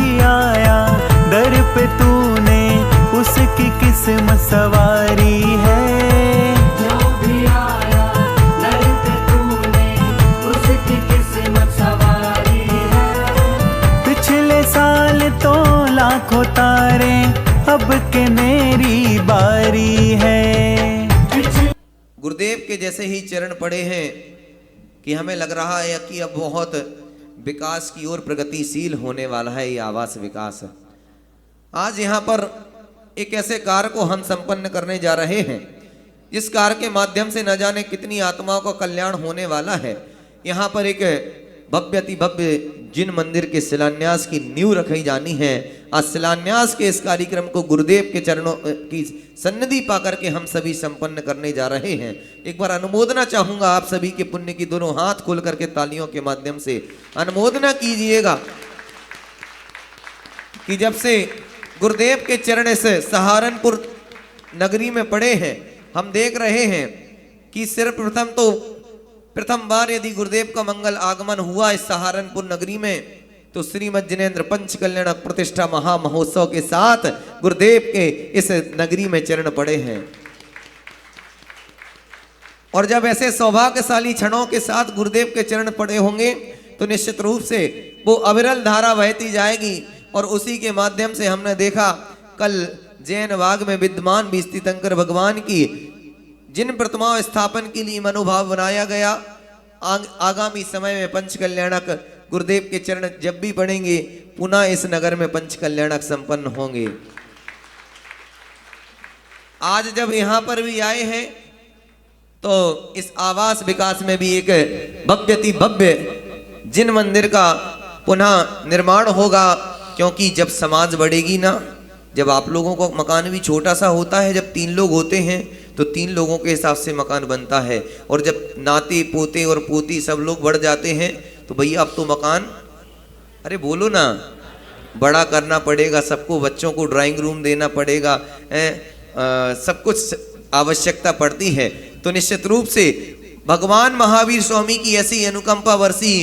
भी आया दर पे तूने उसकी किस्मत सवारी है। जो भी आया दर पे तूने उसकी किस्मत सवारी है। पिछले साल तो लाखों तारे, अब के मेरी बारी है। गुरुदेव के जैसे ही चरण पड़े हैं कि हमें लग रहा है कि अब बहुत विकास की ओर प्रगतिशील होने वाला है ये आवास विकास। आज यहाँ पर एक ऐसे कार्य को हम संपन्न करने जा रहे हैं जिस कार्य के माध्यम से न जाने कितनी आत्माओं का कल्याण होने वाला है। यहाँ पर एक भव्य अति भव्य जिन मंदिर के शिलान्यास की नींव रखी जानी है। आज शिलान्यास के इस कार्यक्रम को गुरुदेव के चरणों की सन्निधि पाकर के हम सभी संपन्न करने जा रहे हैं। एक बार अनुमोदना चाहूंगा आप सभी के पुण्य की, दोनों हाथ खोल करके तालियों के माध्यम से अनुमोदना कीजिएगा कि जब से गुरुदेव के चरण से सहारनपुर नगरी में पड़े हैं, हम देख रहे हैं कि सिर्फ प्रथम बार यदि गुरुदेव का मंगल आगमन हुआ इस सहारनपुर नगरी में तो श्रीमद जिनेन्द्र पंच कल्याण प्रतिष्ठा महामहोत्सव के साथ गुरुदेव के इस नगरी में चरण पड़े हैं। और जब ऐसे सौभाग्यशाली क्षणों के साथ गुरुदेव के चरण पड़े होंगे तो निश्चित रूप से वो अविरल धारा बहती जाएगी। और उसी के माध्यम से हमने देखा कल जैन बाग में विद्यमान बीस तीर्थंकर भगवान की जिन प्रतिमाओं स्थापन के लिए मनोभाव बनाया गया, आगामी समय में पंच कल्याणक गुरुदेव के चरण जब भी पड़ेंगे पुनः इस नगर में पंच कल्याणक संपन्न होंगे। आज जब यहाँ पर भी आए हैं तो इस आवास विकास में भी एक भव्य अति भव्य जिन मंदिर का पुनः निर्माण होगा। क्योंकि जब समाज बढ़ेगी ना, जब आप लोगों को मकान भी छोटा सा होता है, जब 3 लोग होते हैं तो 3 लोगों के हिसाब से मकान बनता है। और जब नाते पोते और पोती सब लोग बढ़ जाते हैं तो भैया अब तो मकान, अरे बोलो ना, बड़ा करना पड़ेगा सबको। बच्चों को ड्राइंग रूम देना पड़ेगा, सब कुछ आवश्यकता पड़ती है। तो निश्चित रूप से भगवान महावीर स्वामी की ऐसी अनुकंपा बरसी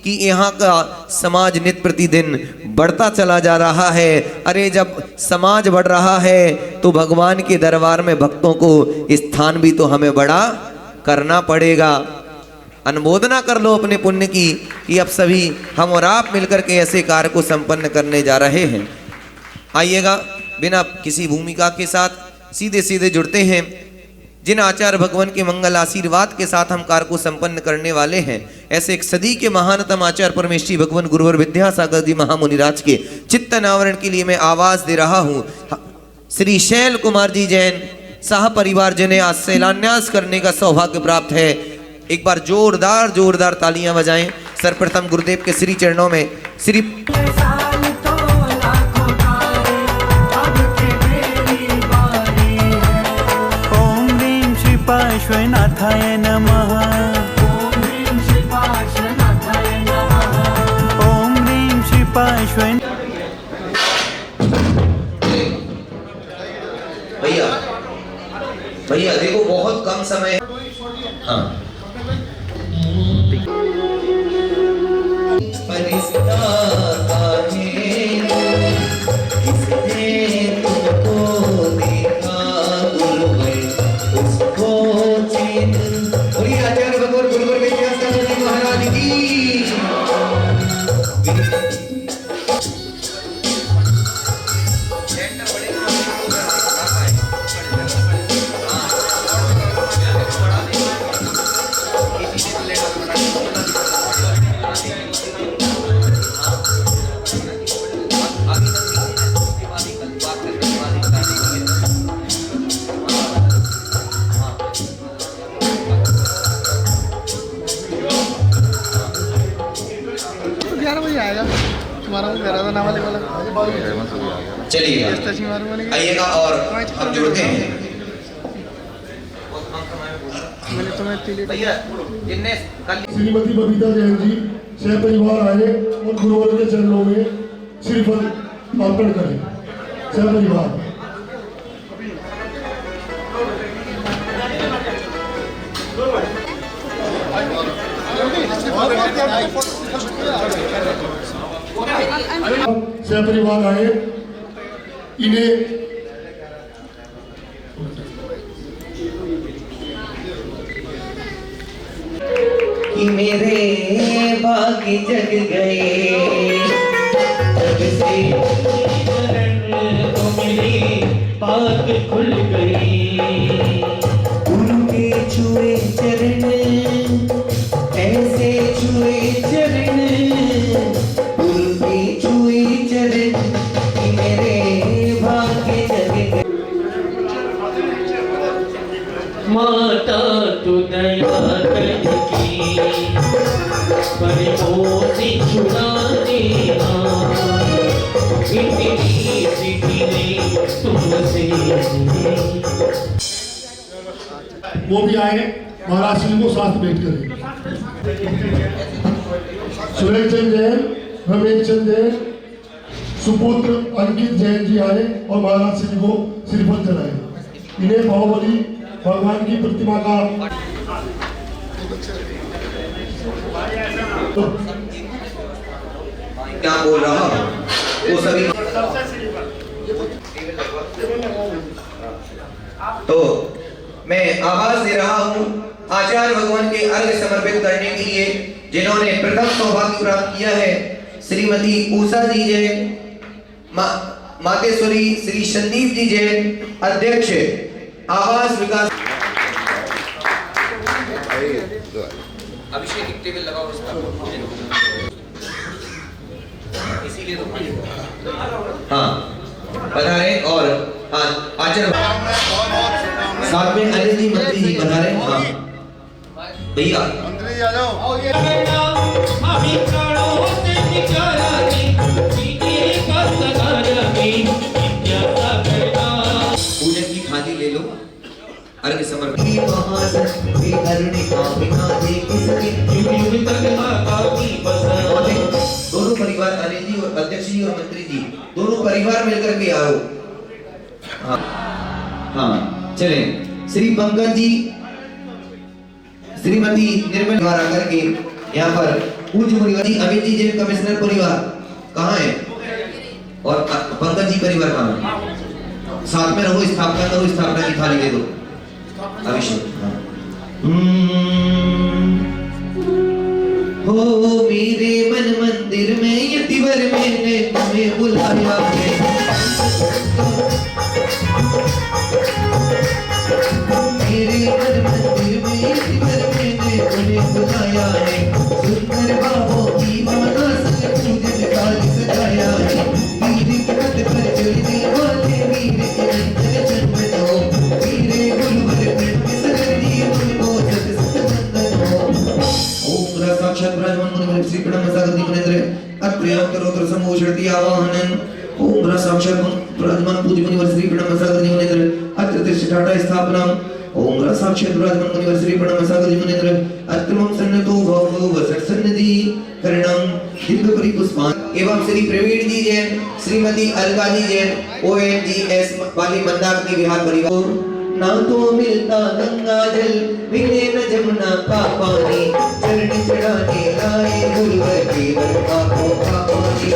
कि यहाँ का समाज नित्य प्रतिदिन बढ़ता चला जा रहा है। अरे जब समाज बढ़ रहा है तो भगवान के दरबार में भक्तों को स्थान भी तो हमें बड़ा करना पड़ेगा। अनुमोदना कर लो अपने पुण्य की कि अब सभी हम और आप मिलकर के ऐसे कार्य को संपन्न करने जा रहे हैं। आइएगा, बिना किसी भूमिका के साथ सीधे सीधे जुड़ते हैं। जिन आचार्य भगवान के मंगल आशीर्वाद के साथ हम कार्य को संपन्न करने वाले हैं, ऐसे एक सदी के महानतम आचार्य परमेश्वरी भगवान गुरुवर विद्यासागर जी महामुनिराज के चित्त अनावरण के लिए मैं आवाज दे रहा हूँ। श्री शैल कुमार जी जैन साह परिवार जिन्हें आज शिलान्यास करने का सौभाग्य प्राप्त है, एक बार जोरदार तालियां बजाएं। सर्वप्रथम गुरुदेव के श्री चरणों में श्री पार्श्वनाथाय नमः। ओम ह्रीं श्री पार्श्वनाथाय नमः। ओम ह्रीं श्री पार्श्व। भैया देखो बहुत कम समय। हाँ, आचार्य भगवान गुरुवर विद्यासागर जी महाराज की। चलिए आइएगा और हम जुड़ते हैं। श्रीमती बबीता जैन जी सह परिवार आए और गुरुवर के चरणों में श्रीफल अर्पण करें। सह परिवार सहपरिवार आए, इन्हें कि मेरे भाग्य जग गए जब से तो मेरी बात खुल गई, उनके छुए चरण ऐसे छुए चरण, उनके छुए चरण कि मेरे भाग्य जग गए। माता तू दया करके परिमोती छुड़ाने इतनी सिटी तुमसे। वो भी आए, महाराज श्री को साथ भेंट करें। सुरेश चंद जैन, रमेश चंद जैन, सुपुत्र अंकित जैन जी आए और महाराज श्री को श्रीफल चढ़ाए। इन्हें बाहुबली भगवान की प्रतिमा का क्या बोल रहा वो सभी। तो मैं आवाज दे रहा हूँ आचार्य भगवान के अर्घ्य समर्पित करने के लिए, जिन्होंने प्रथम सौभाग्य प्राप्त किया है। श्रीमती उषा जी जैन, मातेश्वरी श्री संदीप जी जैन, अध्यक्ष आवास विकास। अभिषेक एक टेबल लगाओ इसका, इसीलिए तो हाँ बता रहे। और हाँ आचार्य साथ में अनिल जी मंत्री जी बता रहे। हाँ भैया मंत्री आ जाओ। पूजन की थाली ले लो, अर्घ्य समर्पित। दोनों परिवार अनिल जी और अध्यक्ष जी और मंत्री जी दोनों परिवार मिलकर के आओ। हाँ चले। श्री पंकज जी, श्रीमती निर्मल द्वारा करके यहाँ पर पूज्य मुनिवर जी, अमित जी जैन कमिश्नर परिवार कहाँ है और पंकज जी परिवार कहाँ है? साथ में रहो, स्थापना करो, स्थापना की थाली दे दो। अभिषेक हो मेरे मन मंदिर में यतिवर मैंने तुम्हें बुलाया है। मेरे मन मंदिर में यतिवर मैंने तुम्हें बुलाया है। सुंदर बाबों की माला से पूजन काल सजाया है। वीर के पद पर चढ़ने वाले वीर के नंदन जन्म दो। वीरे गुरुवर कंठ सरदी उनको सत सत नंदन हो। ओम ग्रह साक्षात ब्रह्मन मुनि श्री प्रणम सागति मुनेन्द्र अत्र्यंतरोत्र समोषति आवाहनन। ओम ग्रह साक्षात ब्रह्मन पूज्य मुनि श्री प्रणम सागति मुनेन्द्र अत्र तिष्ठाटा स्थापनम। ओम ग्रह साक्षात ब्रह्मन मुनि श्री प्रणम सागति मुनेन्द्र अत्रमं सन्नतो भवो वसत् सन्निधि करणम दिव्य परिपुष्पान। एवं श्री प्रवीण जी जैन, श्रीमती अलका जी जैन, ONGS वाली मंदाकिनी विहार परिवार। ना तो मिलता गंगा जल मिले न जमुना का पानी, चरण चढ़ाने लाए गुरुवर केवल पापों का पानी।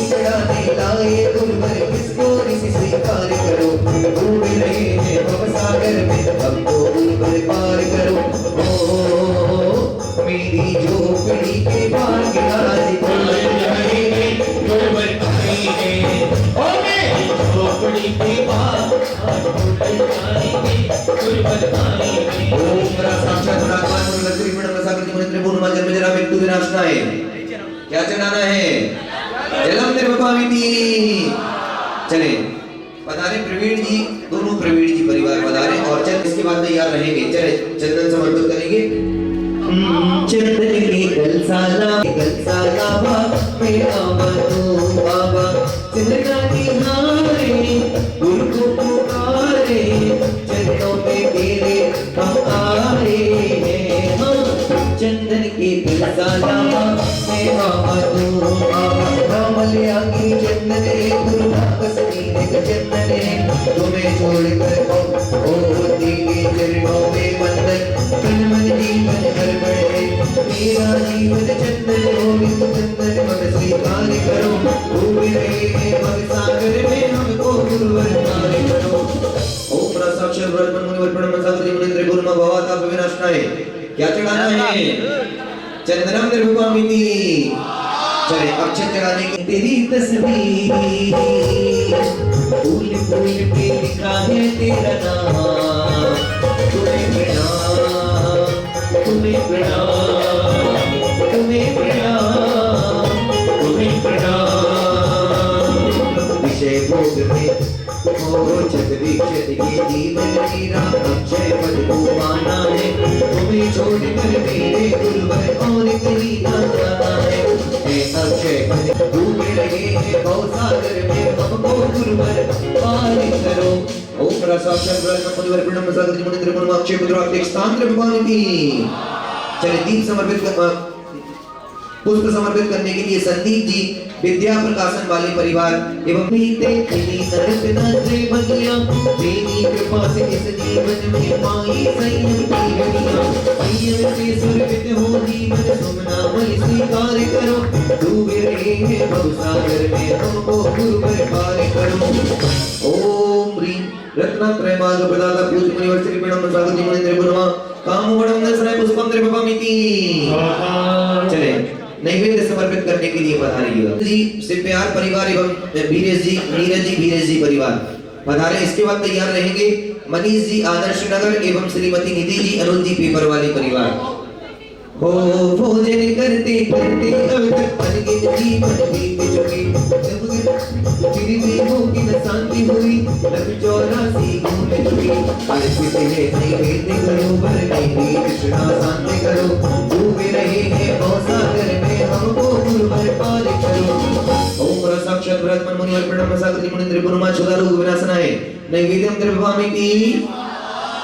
चढ़ाने लाए गुरुवर किसको किसी स्वीकार करो। डूब रहे हैं भवसागर में हमको गुरुवर पार करो। ओ मेरी झोपड़ी के भाग्य आज गुरुवर आएंगे। ओ मेरी झोपड़ी के भाग्य क्या चढ़ाना है? जलम निर्वपामिति। चले पधारे प्रवीण जी, दोनों प्रवीण जी परिवार पधारे और चल इसके बाद तैयार रहेंगे। चले चंदन समर्पित करेंगे। चंदन के गलसाला में आवा तो बाबा चंदना की हारे गुरु को पुकारे। चरणों में तेरे हम आए हैं। चंदन के गलसाला में आवा तो बाबा रामले आगे चंदन गुरु कसमीने चंदन तुम्हें छोड़कर ओ तेरे चरणों में वंदन। तन मन जीवन हर बड़े मेरा जीवन चंदन हो चंदन मन स्वीकार करो। क्या चढ़ाना है? चंदनम निर्विभामिति। चले अक्षत चढ़ाने की। तेरी तस्वीर फूल फूल पे लिखा है तेरा नाम, तुम्हें प्रणाम, तुम्हें प्रणाम, तुम्हें प्रणाम, तुम्हें प्रणाम। विषय भोग में हो जगदीक्षित ये जीवन मेरा अक्षय पद को पाना है, तुम्हें छोड़कर मेरे गुरुवर और कहीं ना जाना है। अक्षय पद डूबे रहे हैं भवसागर में, हमको गुरुवर पार करो। ओम प्रसाक्षात ब्रह्म मुनिवर प्रणम सागर मुनि त्रिपुर अक्षय पुत्र आपके स्थान भगवान की। चले दीप समर्पित पुष्प समर्पित करने के लिए संदीप जी विद्या प्रकाशन वाले परिवार एवं तेरी कृपा से इस जीवन में पाई संयम की घड़ियां, संयम से सुरभित हो जीवन सुमनामल स्वीकार करो, डूबे रहे हैं भवसागर में हमको गुरुवर पार करो। ओम ह्रीं रत्नत्रय मार्ग प्रदाता पूज्य मुनिवर श्री प्रणम सागर मुनि त्रिभुवनमा कामवडं दर्शनाय पुष्पं त्रिभवामिति। चले नैवेद्य समर्पित करने के लिए पधारिएगा जी से प्यार परिवार एवं नीरज जी परिवार पधारे। इसके बाद तैयार रहेंगे मनीष जी आदर्श नगर एवं श्रीमती निधि जी अनुज जी पेपर वाले परिवार। हो भोजन करते करते अब तक अनगिनत जीवन बीत चुके, फिर भी होगी न शांति हुई, लग 84 घूम चुकी। अर्पित है नैवेद्य करो भर मेरी कृष्णा शांति करो, डूबे रहे हैं भवसागर में हमको गुरुवर पार करो। ओम साक्षात ब्रह्म मुनि प्रणम सागर मुनि त्रिपुरमा क्षुधा रोग विनाशनाय नैवेद्यम त्रिभवामिति।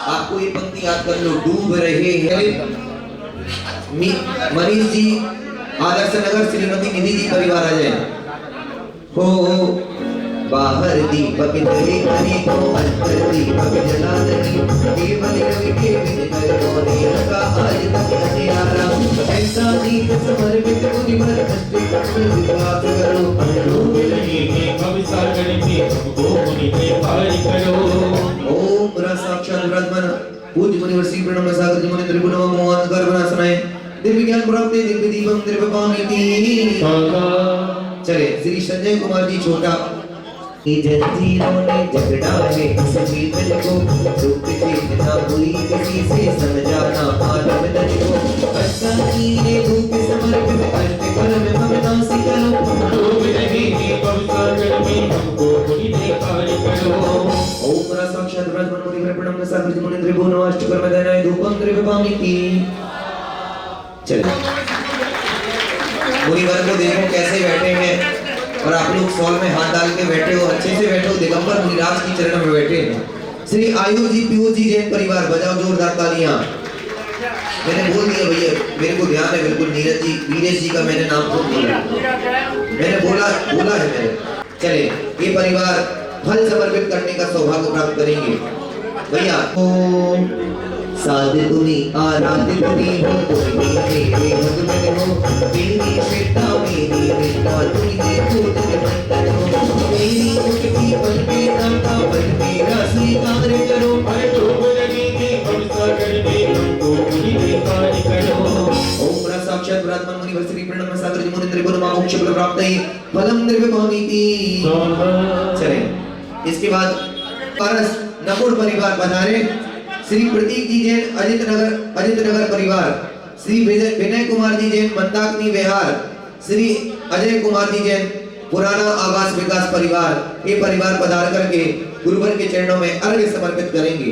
आपको ये पंक्ति याद कर लो, डूब रहे हैं मनीष जी आदर्श नगर श्रीमती निधि जी परिवार आ जाए। हो बाहर दीपक जले अनेकों अंतर दीपक जला नहीं, केवल रवि के बिन कर होने लगा आज तक अंधियारा। ऐसा दीप समर्पित मुनिवर अष्टकमल विकास करो, डूब रहे हैं भवसागर में हमको मुनि ने पार करो। ओम साक्षात ब्रह्मन पूज्य मुनिवर श्री प्रणम सागर मुनि त्रिभुवन मोहन गर्भनाशनाय दिव्य ज्ञान प्राप्त दिव्य दीपम त्रिभवामिति। चले श्री संजय कुमार जी छोटा जंजीरों ने झगड़ा है इस जीवन को, दुख चेतना हुई किसी से समझाना आलम तन को। अष्टांगी भूख समर्पित अष्ट कर्म भवनासी करो, डूब रहे हैं भवसागर में हमको मुनि ने पार करो। ओम साक्षात ब्रह्म मुनि प्रणम सागर मुनि त्रिभुवन अष्ट कर्म दयनाय धूपम त्रिभवामिति। चलो मुनिवर को देखो कैसे बैठे हैं और आप लोग सॉल में हाथ डाल के बैठे हो, अच्छे से बैठो, दिगंबर मुनिराज की चरण में बैठे हैं। श्री आयुष जी पीयूष जी जैन परिवार बजाओ जोरदार तालियां। मैंने बोल दिया भैया, मेरे को ध्यान है बिल्कुल, नीरज जी वीरेश जी का मैंने नाम खुद बोला, मैंने बोला है मैंने। चले ये परिवार फल समर्पित करने का सौभाग्य प्राप्त करेंगे भैया। साध तुनी आराध्य तुनी हो, तुनी मेरे भगवान हो, तेरी बेटा मेरी बेटा तुनी खुद बंधन हो, मेरी मुक्ति बन के दाता बन मेरा स्वीकार करो। डूब रहे हैं भवसागर में हमको मुनि ने पार करो। ओम साक्षात ब्रह्म मुनि श्री प्रणम सागर मुनि त्रिभुवन मोक्ष फल प्राप्त है फलम निर्विभामिति। चले इसके बाद पारस नकुड़ परिवार पधारे। श्री प्रतीक जी जैन अजित नगर परिवार, श्री विनय कुमार जी जैन मंदाकिनी विहार, श्री अजय कुमार जी जैन पुराना आवास विकास परिवार, ये परिवार पधार करके गुरुवर के चरणों में अर्घ्य समर्पित करेंगे।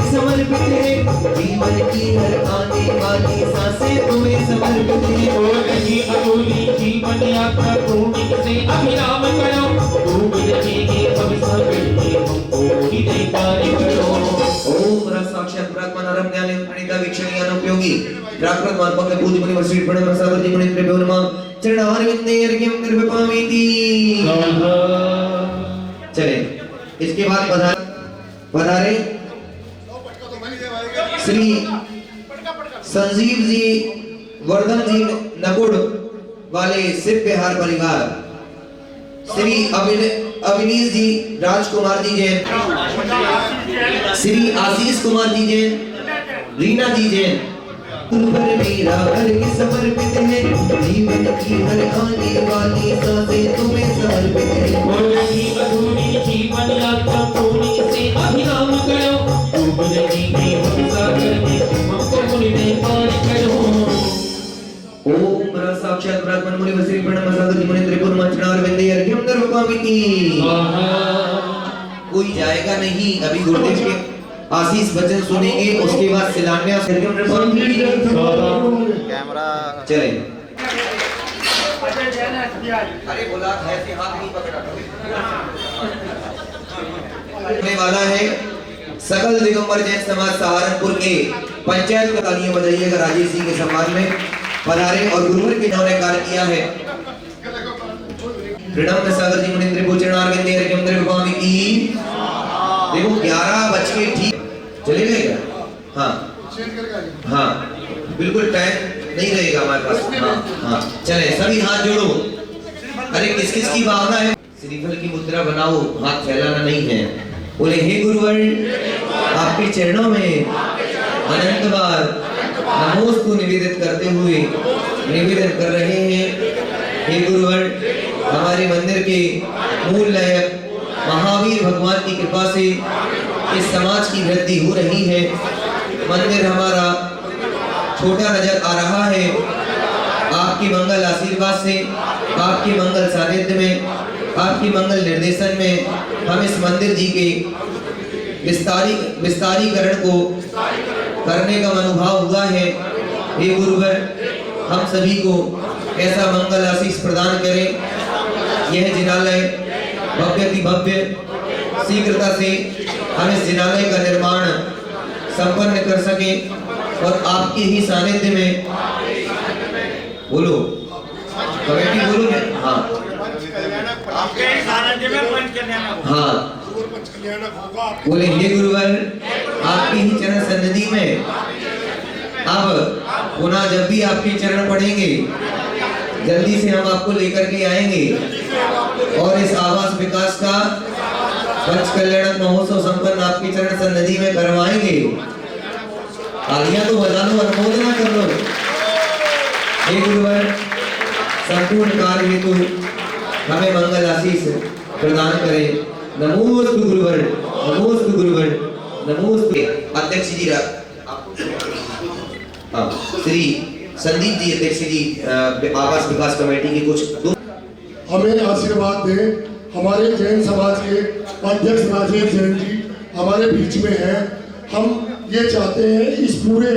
समर्पित है जीवन की हर आने वाली सांसें तुम्हें समर्पित है। हो रही अधूरी जीवन यात्रा पूर्ण से अभिराम करो, डूब रहे हैं भवसागर में हमको मुनि ने पार करो। ओम साक्षात ब्रह्म नरम ज्ञान प्रणीता वीक्षणीय अनुपयोगी प्राकृत मार्ग पूज्य मुनि श्री प्रणम सागर जी मुनि त्रिभुवनमा चरणारविंदे अर्घ्यं निर्विभामिति। चले इसके बाद पधारे श्री संजीव जी वर्धन जी नकुड़ वाले शिव बिहार परिवार, श्री अविनीश जी राजकुमार जी जैन, श्री आशीष कुमार जी जैन रीना जी जैन। तुम पर मेरा अर्घ समर्पित है, जीवन की हर आने वाली सांसें तुम्हें समर्पित है। बोलती अधूरी जीवन यात्रा पूरी से अभिराम करो, डूब जाएंगे हम सागर में, हमको मुनि में पार करो। ओम ब्रह्म साक्षात ब्रह्मन मुनि वसीर प्रणम सागर मुनि त्रिपुर मचनार वंदे अर्घ्यम दर्पकामिति। कोई जाएगा नहीं, अभी गुरुदेव के आशीष वचन सुनेंगे, उसके बाद शिलान्यास अर्घ्यम दर्पकामिति। चले। अरे बोला ऐसे हाथ नहीं पकड़ा होने वाला है। सकल दिगंबर जैन समाज सहारनपुर के पंचायत का तालियां बजाइएगा राजेश जी के सम्मान में पधारे और गुरुवर के नाम ने कार्य किया है। प्रणम सागर जी मुनिंद्र भूचरणार के अर्घ्यम दर्पकामिति। देखो 11 बज के ठीक चले गए क्या? हाँ हाँ बिल्कुल टाइम नहीं रहेगा हमारे पास। हाँ हाँ चले सभी हाथ जोड़ो। अरे किस किस की भावना है? श्रीफल की मुद्रा बनाओ, हाथ फैलाना नहीं है। बोले हे गुरुवर, आपके चरणों में अनंत बार नमोस्तु निवेदित करते हुए निवेदन कर रहे हैं। हे गुरुवर, हमारे मंदिर के मूल नायक महावीर भगवान की कृपा से इस समाज की वृद्धि हो रही है। मंदिर हमारा छोटा नजर आ रहा है। आपकी मंगल आशीर्वाद से, आपकी मंगल सानिध्य में, आपकी मंगल निर्देशन में हम इस मंदिर जी के विस्तारीकरण को करने का मनोभाव हुआ है। हे गुरुवर, हम सभी को ऐसा मंगल आशीष प्रदान करें। यह जिनालय भव्यति भव्य शीघ्रता से हम इस जिनालय का निर्माण संपन्न कर सके और आपके ही सानिध्य में बोलो कमेटी बोलो हाँ आपके सानिध्य में पंच कल्याण होगा। हाँ बोले हे गुरुवर, आपकी ही चरण सन्निधि में अब पुनः जब भी आपके चरण पड़ेंगे जल्दी से हम आपको लेकर के आएंगे और इस आवास विकास का पंच कल्याण महोत्सव संपन्न आपके चरण सन्निधि में करवाएंगे। तालियां तो बजा लो, अनुमोदना कर लो। हे गुरुवर, संपूर्ण कार्य हेतु हमें मंगल आशीष प्रदान करें। नमोस्तु गुरुवर, नमोस्तु गुरुवर, नमोस्तु। अध्यक्ष जी श्री संदीप जी, अध्यक्ष जी आवास विकास कमेटी के कुछ हमें आशीर्वाद दें। हमारे जैन समाज के अध्यक्ष राजेश जैन जी हमारे बीच में हैं। हम ये चाहते हैं इस पूरे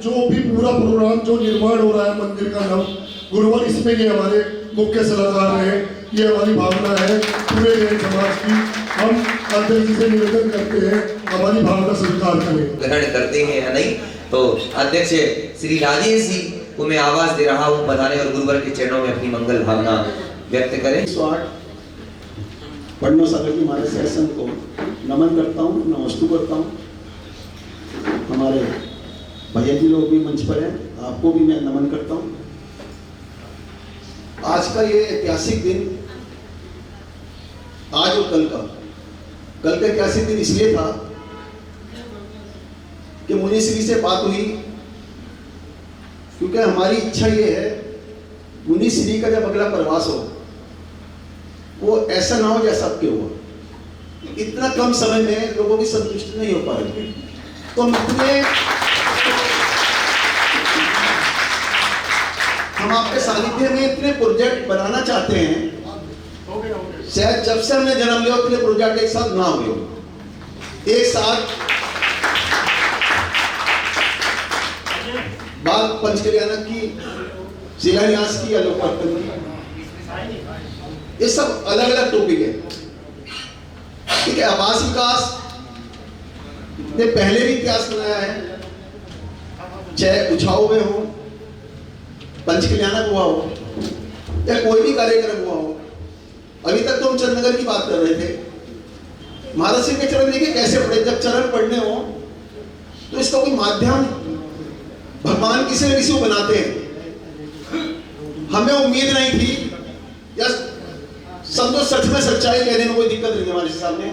जो भी पूरा प्रोग्राम जो निर्माण हो रहा है मंदिर का नव गुरुवर, इसमें ये हमारे मुख्य सलाहकार रहे। ये हमारी भावना है पूरे जैन समाज की। हम अध्यक्ष जी से निवेदन करते हैं हमारी भावना स्वीकार करें। ग्रहण करते हैं या नहीं, तो अध्यक्ष श्री राजेश जी को मैं आवाज दे रहा हूँ बधाने और गुरुवर के चरणों में अपनी मंगल भावना व्यक्त करें। पढ़नो सागर की हमारे सेशन को नमन करता हूँ, नमस्तु करता हूँ। हमारे भैया जी लोग भी मंच पर हैं, आपको भी मैं नमन करता हूँ। आज का ये ऐतिहासिक दिन, आज और कल का ऐतिहासिक दिन इसलिए था कि मुनिश्री से बात हुई, क्योंकि हमारी इच्छा ये है मुनिश्री का जब अगला प्रवास हो वो ऐसा ना हो जैसा आपके हुआ। इतना कम समय में लोगों की संतुष्टि नहीं हो पा रही, तो हम आपके सानिध्य में इतने प्रोजेक्ट बनाना चाहते हैं। शायद जब से हमने जन्म लिया उतने प्रोजेक्ट एक साथ ना हुए। एक साथ बात पंच कल्याण की, शिलान्यास की या लोकार्पण की, ये सब अलग अलग टॉपिक है। ठीक है, आवास विकास ने पहले भी इतिहास बनाया है, चाहे उछाओ में हो, पंच कल्याणक हुआ हो या कोई भी कार्यक्रम हुआ हो। अभी तक तो हम चरणनगर की बात कर रहे थे। महाराज सिंह के चरण देखिए कैसे पढ़े। जब चरण पढ़ने हो तो इसका कोई माध्यम भगवान किसी न किसी को बनाते हैं। हमें उम्मीद नहीं थी या सब तो सच में सच्चाई कहने में कोई दिक्कत नहीं हमारे सामने।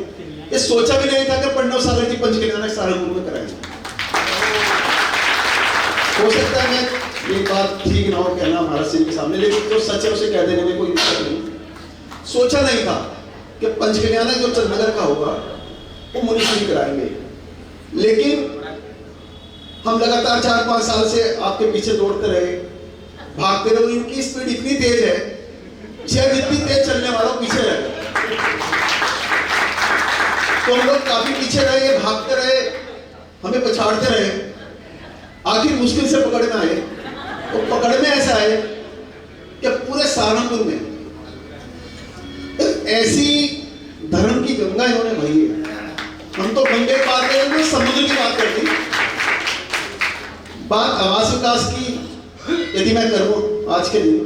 ये सोचा भी नहीं था कि पढ़नो सागर जी पंच कल्याणक सहारनपुर में कराएंगे। हो सकता है मैं ये बात ठीक ना हो कहना महाराज सिंह के सामने, लेकिन जो सच है उसे कह देने में कोई दिक्कत नहीं। सोचा नहीं था कि पंचकल्याण जो चंदनगर का होगा वो मुनि श्री कराएंगे, लेकिन हम लगातार 4-5 साल से आपके पीछे दौड़ते रहे, भागते रहे। इनकी स्पीड इतनी तेज है, शायद इतनी तेज चलने वालों पीछे रह गए, तो हम लोग काफी पीछे रहे, भागते रहे, हमें पछाड़ते रहे, आखिर मुश्किल से पकड़ में आए। तो पकड़ में ऐसा आए कि पूरे सहारनपुर में ऐसी धर्म की गंगा इन्होंने भरी है। हम तो गंगे की बात करें तो समुद्र की बात करती। बात आवास विकास की यदि मैं करूं आज के दिन,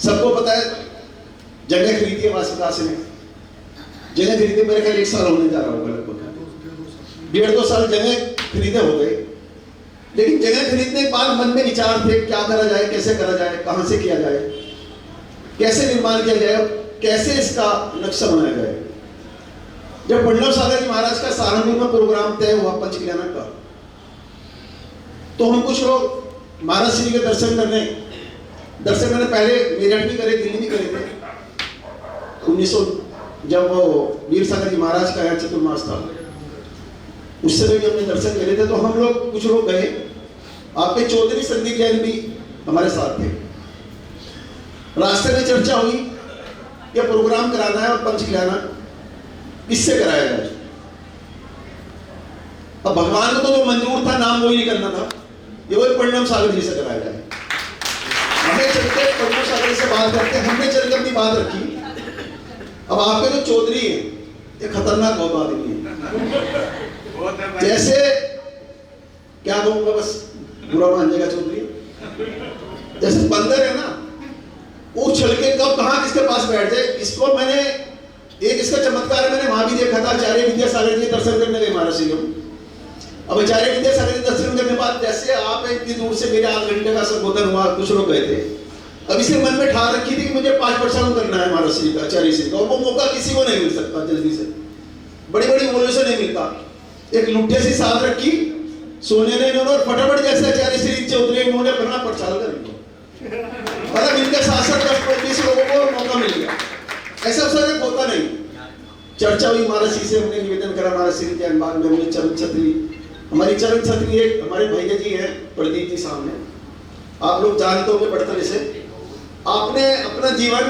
सबको पता है जगह खरीदी आवास विकास ने, जगह खरीदे मेरे ख्याल 1 साल होने जा रहा होगा, लगभग 1.5-2 साल जगह खरीदे हो गए। लेकिन जगह खरीदने के बाद मन में विचार थे क्या करा जाए, कैसे करा जाए, कहां से किया जाए, कैसे निर्माण किया जाए, कैसे इसका नक्शा बनाया जाए। जब वल्लभ सागर जी महाराज का सहारनपुर में प्रोग्राम तय हुआ पंचकल्याण का, तो हम कुछ लोग महाराज श्री के दर्शन करने पहले मेरठ भी करे, दिल्ली भी करे थे। 1900 जब वो वीर सागर जी महाराज का यहाँ चतुर्मास था, उस समय भी हमने दर्शन करे थे। तो हम लोग कुछ लोग गए, आपके चौधरी संदीप जैन भी हमारे साथ थे। रास्ते में चर्चा हुई कि प्रोग्राम कराना है और पंचकल्याण किससे कराया जाए। अब भगवान को तो जो मंजूर था, नाम वही नहीं करना था, ये वही परिणाम सागर जी से कराया जाए। हमें चलते परिणाम सागर जी से बात करते, हमने चलकर अपनी बात रखी। अब आपके जो चौधरी है ये खतरनाक बहुत आदमी है, जैसे क्या कहूंगा, बस बुरा मान जाएगा चौधरी, जैसे बंदर है ना, वो छल के कब कहां किसके पास बैठ जाए। इसको मैंने एक इसका चमत्कार है, मैंने वहां भी देखा था। आचार्य विद्यासागर जी दर्शन करने गए महाराज जी। अब आचार्य विद्यासागर जी दर्शन करने के बाद जैसे आप इतनी दूर से मेरे 8 घंटे का संबोधन हुआ, कुछ लोग गए थे। अब इसे मन में ठान रखी थी कि मुझे 5 प्रसारण करना है महाराज श्री का, आचार्य श्री का, और वो मौका किसी को नहीं मिल सकता जल्दी से, बड़ी बड़ी बोलों से नहीं मिलता। एक लुट्ठे सी साथ रखी, सोने ने इन्होंने, और फटाफट जैसे आचार्य श्री चौधरी उन्होंने बना प्रचार कर दिया। मतलब इनके 7-10 लोगों को मौका मिल गया। ऐसा अवसर होता नहीं। चर्चा हुई महाराज श्री से, हमने निवेदन करा महाराज श्री के अनबाग में, हमने चरण छत्री, हमारी चरण छत्री एक हमारे भैया जी हैं प्रदीप जी सामने, आप लोग जानते होंगे बड़तरे से। आपने अपना जीवन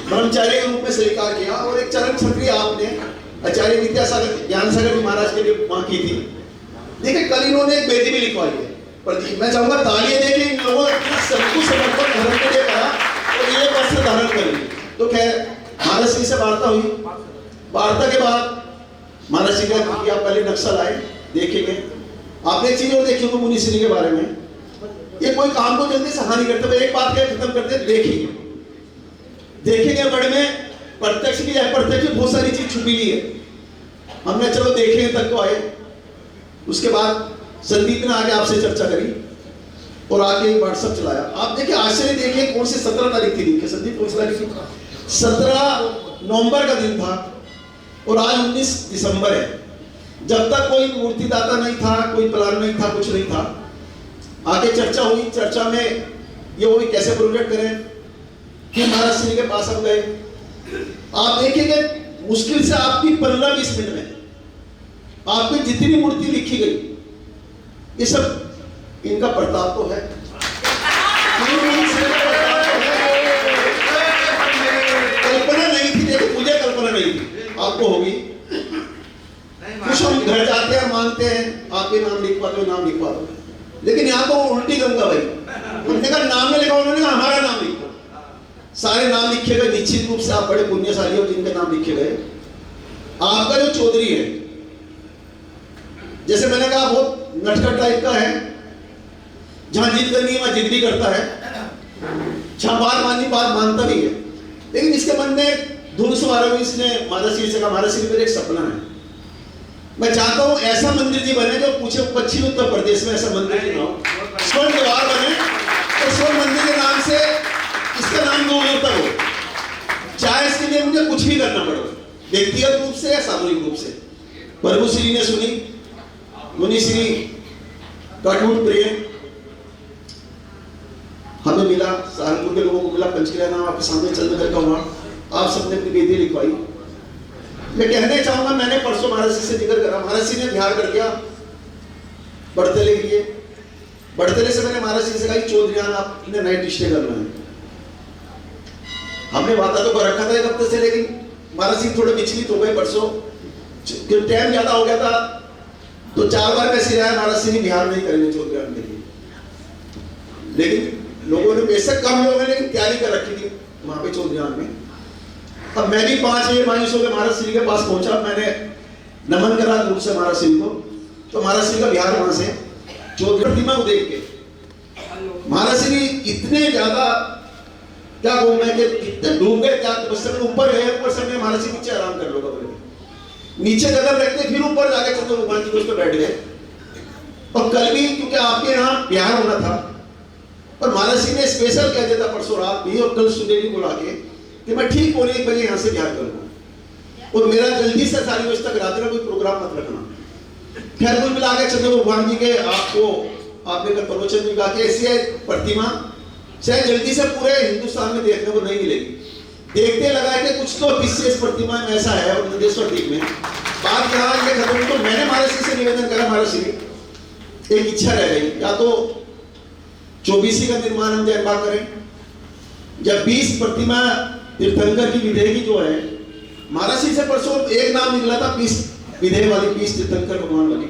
ब्रह्मचारी के रूप में स्वीकार किया और एक चरण छत्री आपने आचार्य विद्यासागर ज्ञान सागर जी महाराज के लिए वहां की थी। देखिए कल इन्होंने एक बेदी भी लिखवाई है प्रदीप, मैं चाहूंगा तालियां देके इन लोगों ने सबको समर्पण धर्म के लिए कहा और ये वस्त्र धारण करेंगे। तो खैर महाराज जी से वार्ता हुई। वार्ता के बाद महाराज जी ने कहा आप पहले नक्शा लाए, देखेंगे। आपने चीज और देखी होगी मुनि श्री के बारे में, ये कोई काम को जल्दी से हानि करते हुए एक बात क्या खत्म करते, देखेंगे बड़े में प्रत्यक्ष की है, प्रत्यक्ष बहुत सारी चीज छुपी हुई है। हमने चलो देखेंगे तक तो आए। उसके बाद संदीप ने आगे आपसे चर्चा करी और आगे व्हाट्सएप चलाया। आप देखिए आश्चर्य देखिए, कौन सी 17 तारीख थी, देखिए संदीप कौन सी तारीख थी, 17 नवंबर का दिन था और आज 19 दिसंबर है। जब तक कोई मूर्तिदाता नहीं था, कोई प्लान नहीं था, कुछ नहीं था। आगे चर्चा हुई, चर्चा में ये हुई कैसे प्रोजेक्ट करें, कि महाराज श्री के पास हम गए। आप देखेंगे मुश्किल से आपकी 15-20 मिनट में आपकी जितनी मूर्ति लिखी गई, ये सब इनका प्रताप तो है। कल्पना नहीं थी, देखो मुझे कल्पना नहीं थी, आपको होगी। कुछ हम घर जाते हैं, मांगते हैं, आपके नाम लिखवा दो, नाम लिखवा दो, लेकिन यहाँ तो उल्टी गंगा भाई, उन्होंने कहा नाम में लिखा, उन्होंने कहा हमारा नाम लिखो। सारे नाम लिखे गए, निश्चित रूप से आप बड़े पुण्यशाली हो जिनके नाम लिखे गए। आपका जो चौधरी है, जैसे मैंने कहा बहुत नटखट टाइप का है, जहां जिद करनी है वहां जिद भी करता है, जहां बात माननी बात मानता भी है। लेकिन इसके मन में धुन सवार हुई, इसने महाराज श्री से कहा महाराज श्री मेरा एक सपना है, मैं चाहता हूं ऐसा मंदिर जी बने जो पूछे पश्चिम उत्तर प्रदेश में ऐसा मंदिर जी ना हो, स्वर्ण द्वार बने और स्वर्ण मंदिर के नाम से इसका नाम दूर तक हो, चाहे इसके लिए मुझे कुछ भी करना पड़े, व्यक्तिगत रूप से या सामूहिक रूप से। प्रभु श्री ने सुनी, मुनि श्री काटवुड प्रेम हमें मिला, सहारनपुर के लोगों को मिला, पंचकूला नाम आपके सामने चंद्रनगर का हुआ, आप सबने अपनी बेटी लिखवाई। मैं कहने चाहूंगा, मैंने परसों महाराज जी से जिक्र करा, महाराज जी ने बिहार कर दिया बढ़तले के लिए। बढ़तले से मैंने महाराज जी से कहा चौधरीयान आपने नाइट स्टे करना है। हमने वादा तो कर रखा था एक हफ्ते से, लेकिन महाराज जी थोड़े विचलित हो गए परसों, टाइम ज्यादा हो गया था, तो 4 बार कैसे रहा महाराज जी ने बिहार नहीं करेंगे चौधरीयान के लिए। लेकिन लोगों ने, बेशक कम लोगों ने, लेकिन तैयारी कर रखी थी वहां पे चौधरीयान में। अब मैं भी 5 बजे मायूस होकर महाराज श्री के पास पहुंचा, मैंने नमन करा दूर से महाराज श्री को, तो महाराज श्री का बिहार वहां से चौधरी प्रतिमा को देख के महाराज श्री इतने ज्यादा, क्या कहूं मैं, कि इतने डूब गए, क्या तपस्या में ऊपर गए, ऊपर से महाराज जी नीचे आराम कर लो, कमरे नीचे कदम रखते, फिर ऊपर जाके चंद्र भगवान जी उस पर बैठ गए। और कल भी क्योंकि आपके यहाँ बिहार होना था, और महाराज जी ने स्पेशल कह दिया था परसों रात भी और कल सुबह भी बुला के कि मैं ठीक 1:15 बजे यहाँ से बिहार करूँगा, और मेरा जल्दी से सारी व्यवस्था करा देना, कोई प्रोग्राम मत रखना। खैर कुल मिला के चंद्र भगवान जी के आपको आपने कल प्रवचन भी कहा कि ऐसी प्रतिमा शायद जल्दी से पूरे हिंदुस्तान में देखने को नहीं मिलेगी। देखते लगा है कि कुछ तो विशेष प्रतिमा में ऐसा है, और नंदेश्वर द्वीप में बात यहाँ ये खत्म। तो मैंने महाराज जी से निवेदन करा, महाराज जी एक इच्छा रह गई, या तो 24 का निर्माण हम जयंबा करें, या 20 प्रतिमा तीर्थंकर की विधेय की जो है, महाराज जी से परसों एक नाम निकला था 20 विधेय वाली, 20 तीर्थंकर भगवान वाली,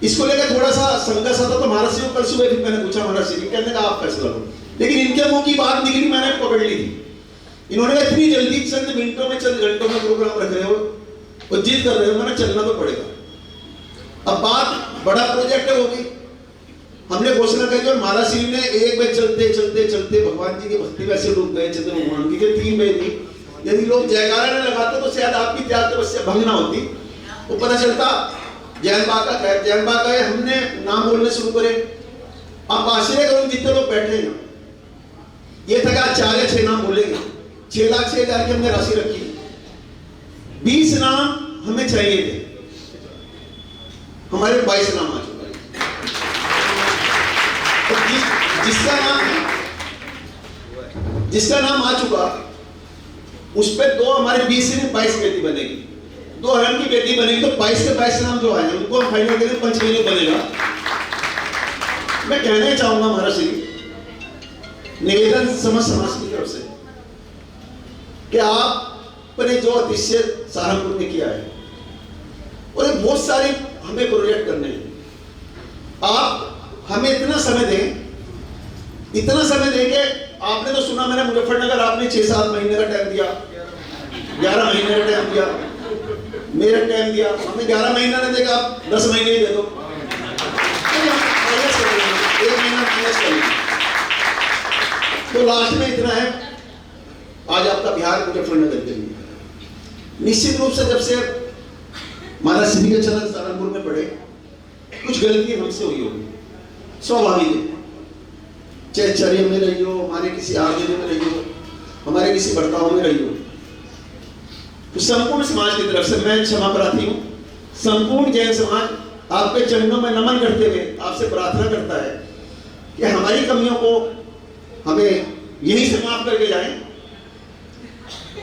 इसको लेकर थोड़ा सा संघर्ष था। तो महाराज जी को कल सुबह मैंने पूछा, महाराज जी कहने का आप फैसला लो, लेकिन इनके मुंह की बात निकली, मैंने पकड़ ली थी। इन्होंने कहा इतनी जल्दी चंद मिनटों में चंद घंटों में प्रोग्राम रख रहे हो और जिद कर रहे हो, मैंने चलना तो पड़ेगा। अब बात बड़ा प्रोजेक्ट है, होगी, हमने घोषणा करी, और महाराज श्री ने 1 बजे चलते चलते चलते भगवान जी की भक्ति में ऐसे डूब गए, चंद्र भगवान की 3 बजे थी। यदि लोग जयकारा न लगाते तो शायद आपकी त्याग तपस्या भंग ना होती। वो पता चलता जयंबा का खैर, जयंबा का हमने नाम बोलने शुरू करे। आप आश्चर्य करो जितने लोग बैठे हैं, ये था कि आज 4 या 6 नाम बोलेंगे, 6,06,000 की हमने राशि रखी, 20 नाम हमें चाहिए थे, हमारे 22 नाम आ चुके हैं। जिसका नाम आ चुका उस पे 2 हमारे 20 से 22 बेटी बनेगी, 2 हरण की बेटी बनेगी, तो 22 के 22 नाम जो आए उनको हम फाइनल करें, पंचमेल बनेगा। मैं कहना चाहूंगा महाराज श्री, निवेदन समाज की तरफ से कि आपने जो अतिशय सहारनपुर में किया है, और बहुत सारे हमें प्रोजेक्ट करने हैं, आप हमें इतना समय दें कि आपने तो सुना, मैंने मुजफ्फरनगर आपने 6-7 महीने का टाइम दिया, 11 महीने का टाइम दिया, मेरा टाइम दिया, हमें 11 महीना नहीं देगा, आप 10 महीने ही दे दो, 1 महीना माइनस करेंगे। तो लास्ट में इतना है, आज आपका बिहार मुजफ्फरनगर के लिए निश्चित रूप से जब से महाराज श्री के चरण सहारनपुर में पड़े, कुछ गलती हमसे हुई होगी, स्वाभाविक है, चाहे चर्या में रही हो, हमारे किसी आगे में रही हो, हमारे किसी बर्ताव में रही हो, तो संपूर्ण समाज की तरफ से मैं क्षमा प्रार्थी हूँ। संपूर्ण जैन समाज आपके चरणों में नमन करते हुए आपसे प्रार्थना करता है कि हमारी कमियों को हमें यही से माफ करके जाएं,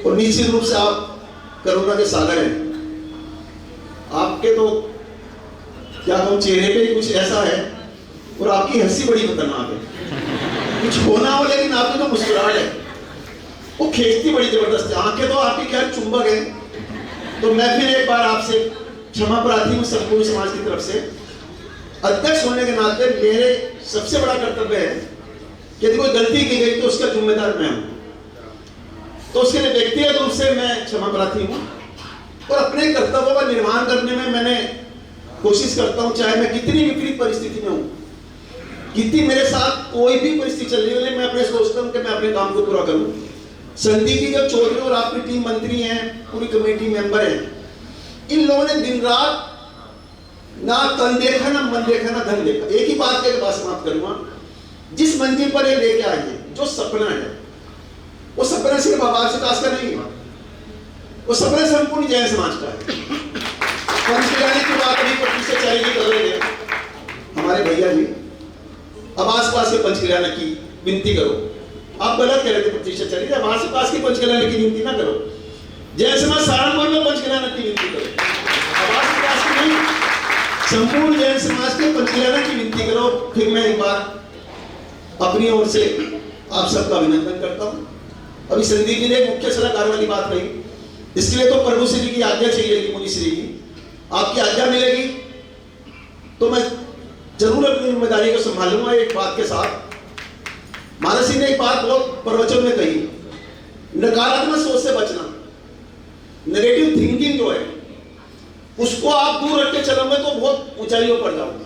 और निश्चित रूप से आप करुणा के सागर हैं। आपके तो क्या कहूँ, चेहरे पे कुछ ऐसा है, और आपकी हंसी बड़ी खतरनाक है, कुछ होना हो लेकिन आपकी तो मुस्कुराहट है वो खींचती बड़ी जबरदस्त है। आंखें तो आपकी क्या चुंबक है। तो मैं फिर एक बार आपसे क्षमा प्रार्थी हूँ संपूर्ण समाज की तरफ से। अध्यक्ष होने के नाते मेरे सबसे बड़ा कर्तव्य है कि यदि कोई गलती की गई तो उसका जिम्मेदार मैं हूँ, तो उसके लिए व्यक्तिगत रूप से मैं क्षमा प्रार्थी हूँ, और अपने कर्तव्यों का निर्वहन करने में मैंने कोशिश करता हूँ, चाहे मैं कितनी विपरीत परिस्थिति में हूँ, कितनी मेरे साथ कोई भी परिस्थिति चल रही है, मैं अपने सोचता हूँ कि मैं अपने काम को पूरा करूँ। संदीप जी जो चौधरी और आपकी टीम मंत्री हैं, पूरी कमेटी मेंबर हैं, इन लोगों ने दिन रात ना तन देखा, ना मन देखा, ना धन देखा। एक ही बात के बाद समाप्त करूंगा, जिस मंजिल पर ये लेके आए हैं, जो सपना है, वो सपना सिर्फ आवाज विकास का नहीं है, वो सपना संपूर्ण जैन समाज का है। पंचकल्याणी की बात अभी 25 से 40 की कर रहे हैं, हमारे भैया जी अब आसपास के पंचकल्याण की विनती करो। आप गलत कह रहे थे प्रतिष्ठा चली, अब आसपास के पंचकल्याण की विनती ना करो, जय समाज सहारनपुर में पंचकल्याण की विनती करो। अब आसपास की नहीं, संपूर्ण जैन समाज के पंचकल्याण की विनती करो। फिर मैं एक बार अपनी ओर से आप सबका अभिनंदन करता हूँ। अभी संदीप जी ने मुख्य सलाहकार वाली बात कही, इसके लिए तो प्रभु श्री की आज्ञा चाहिए, मुनि श्री की आपकी आज्ञा मिलेगी तो मैं जरूर अपनी जिम्मेदारी को संभालूंगा। एक बात के साथ, महाराज जी ने एक बात बहुत प्रवचन में कही, नकारात्मक सोच से बचना, नेगेटिव थिंकिंग जो है उसको आप दूर रख के चलोगे तो बहुत ऊंचाइयों पर जाओगे।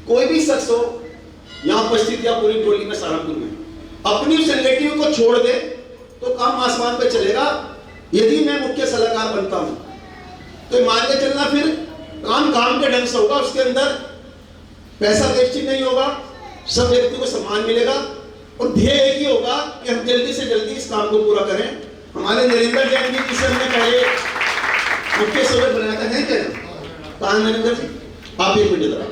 कोई भी शख्स हो यहाँ उपस्थित या पूरी टोली में सहारनपुर में अपनी उस नेगेटिव को छोड़ दे तो काम आसमान पे चलेगा। यदि मैं मुख्य सलाहकार बनता हूं तो मान के चलना फिर काम काम के ढंग से होगा, उसके अंदर पैसा वेस्टिंग नहीं होगा, सब व्यक्ति को सम्मान मिलेगा और ध्येय एक ही होगा कि हम जल्दी से जल्दी इस काम को पूरा करें। हमारे नरेंद्र जैन जी जिसे हमने पहले मुख्य सेवक बनाया था, है क्या कहा नरेंद्र जी? आप एक मिनट जरा,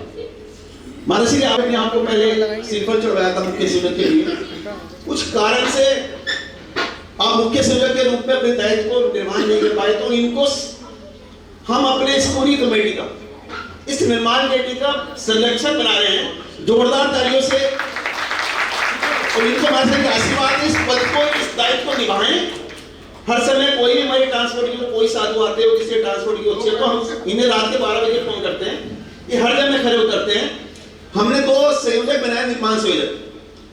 महाराज जी आपने आपको पहले श्रीफल चढ़वाया था मुख्य सेवक के लिए, कुछ कारण से आप मुख्य सेवक के रूप में अपने दायित्व को निर्माण नहीं कर पाए, तो इनको हम अपने इस पूरी कमेटी का, इस निर्माण कमेटी का संरक्षक बना रहे हैं जोरदार तालियों से। और इनको महाराज का आशीर्वाद, इस पद को, इस दायित्व को निभाएं। हर समय कोई भी हमारी ट्रांसपोर्ट की कोई साधु आते हो, किसी ट्रांसपोर्ट की होती है तो हम इन्हें रात के 12 बजे फोन करते हैं, ये हर जगह में खड़े उतरते हैं। हमने 2 संयोजक बनाए, निर्माण संयोजक,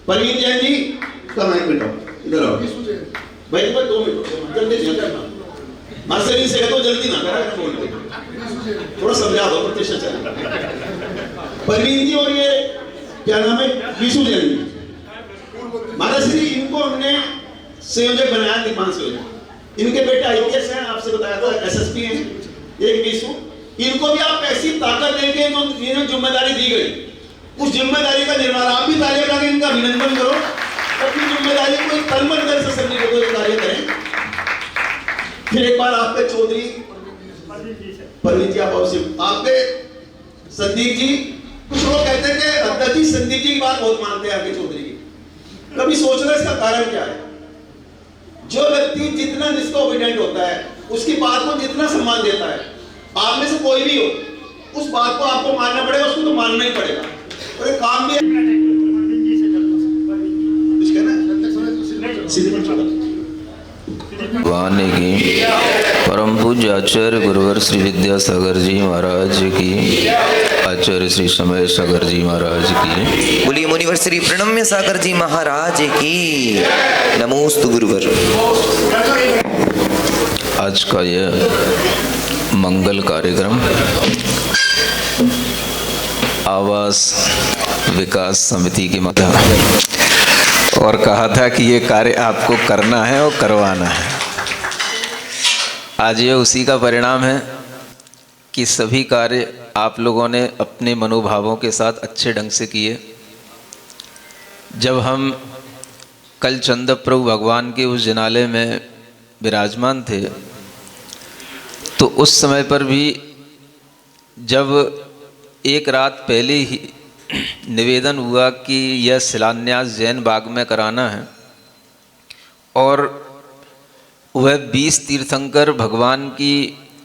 परवीन जैन जी का माइक बेटा इधर आओ भाई, 2 मिनट जल्दी से करना, मास्टर से कहते हो जल्दी ना करा, फोन पे थोड़ा समझा दो प्रतिष्ठा चल। परवीन जी और ये क्या नाम है, विशु जैन जी, महाराज जी इनको हमने संयोजक बनाया, निर्माण संयोजक। इनके बेटे आईपीएस हैं, आपसे बताया था, एसएसपी हैं, एक विशु। इनको भी आप ऐसी ताकत देंगे जो इन्हें जिम्मेदारी दी गई, उस जिम्मेदारी का निर्माण आप भी तालियां बजा के इनका अभिनंदन करो। अपनी जिम्मेदारी को एक तन मन से समझ के कार्य करें। फिर एक बार आपके चौधरी परवीन जी, आपके संदीप जी, कुछ लोग कहते हैं कि अध्यक्ष जी संदीप जी की बात बहुत मानते हैं आपके चौधरी की, कभी सोचना इसका कारण क्या है? जो व्यक्ति जितना डिसोबीडिएंट होता है, उसकी बात को जितना सम्मान देता है, आप में से कोई भी हो, उस बात को आपको मानना पड़ेगा, उसको तो मानना ही पड़ेगा। और एक काम भी वाणी की परम पूज्य आचार्य गुरुवर श्री विद्यासागर जी महाराज की, आचार्य श्री समय सागर जी महाराज की, बोलिए मुनिवर श्री प्रणम्य सागर जी महाराज की, नमोस्तु गुरुवर। आज का यह मंगल कार्यक्रम आवास विकास समिति की मदद, और कहा था कि ये कार्य आपको करना है और करवाना है। आज ये उसी का परिणाम है कि सभी कार्य आप लोगों ने अपने मनोभावों के साथ अच्छे ढंग से किए। जब हम कल चंद प्रभु भगवान के उस जिनालय में विराजमान थे तो उस समय पर भी जब एक रात पहले ही निवेदन हुआ कि यह शिलान्यास जैन बाग में कराना है और वह 20 तीर्थंकर भगवान की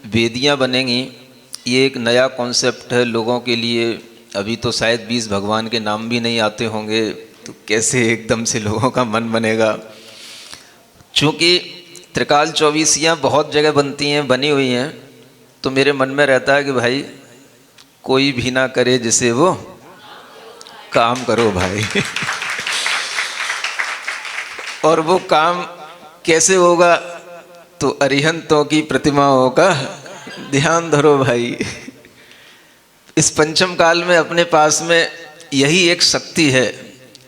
वेदियां बनेंगी, ये एक नया कॉन्सेप्ट है लोगों के लिए। अभी तो शायद 20 भगवान के नाम भी नहीं आते होंगे, तो कैसे एकदम से लोगों का मन बनेगा। चूँकि त्रिकाल 24 बहुत जगह बनती हैं, बनी हुई हैं, तो मेरे मन में रहता है कि भाई कोई भी ना करे जिसे वो काम करो भाई। और वो काम कैसे होगा? तो अरिहंतों की प्रतिमाओं का ध्यान धरो भाई। इस पंचम काल में अपने पास में यही एक शक्ति है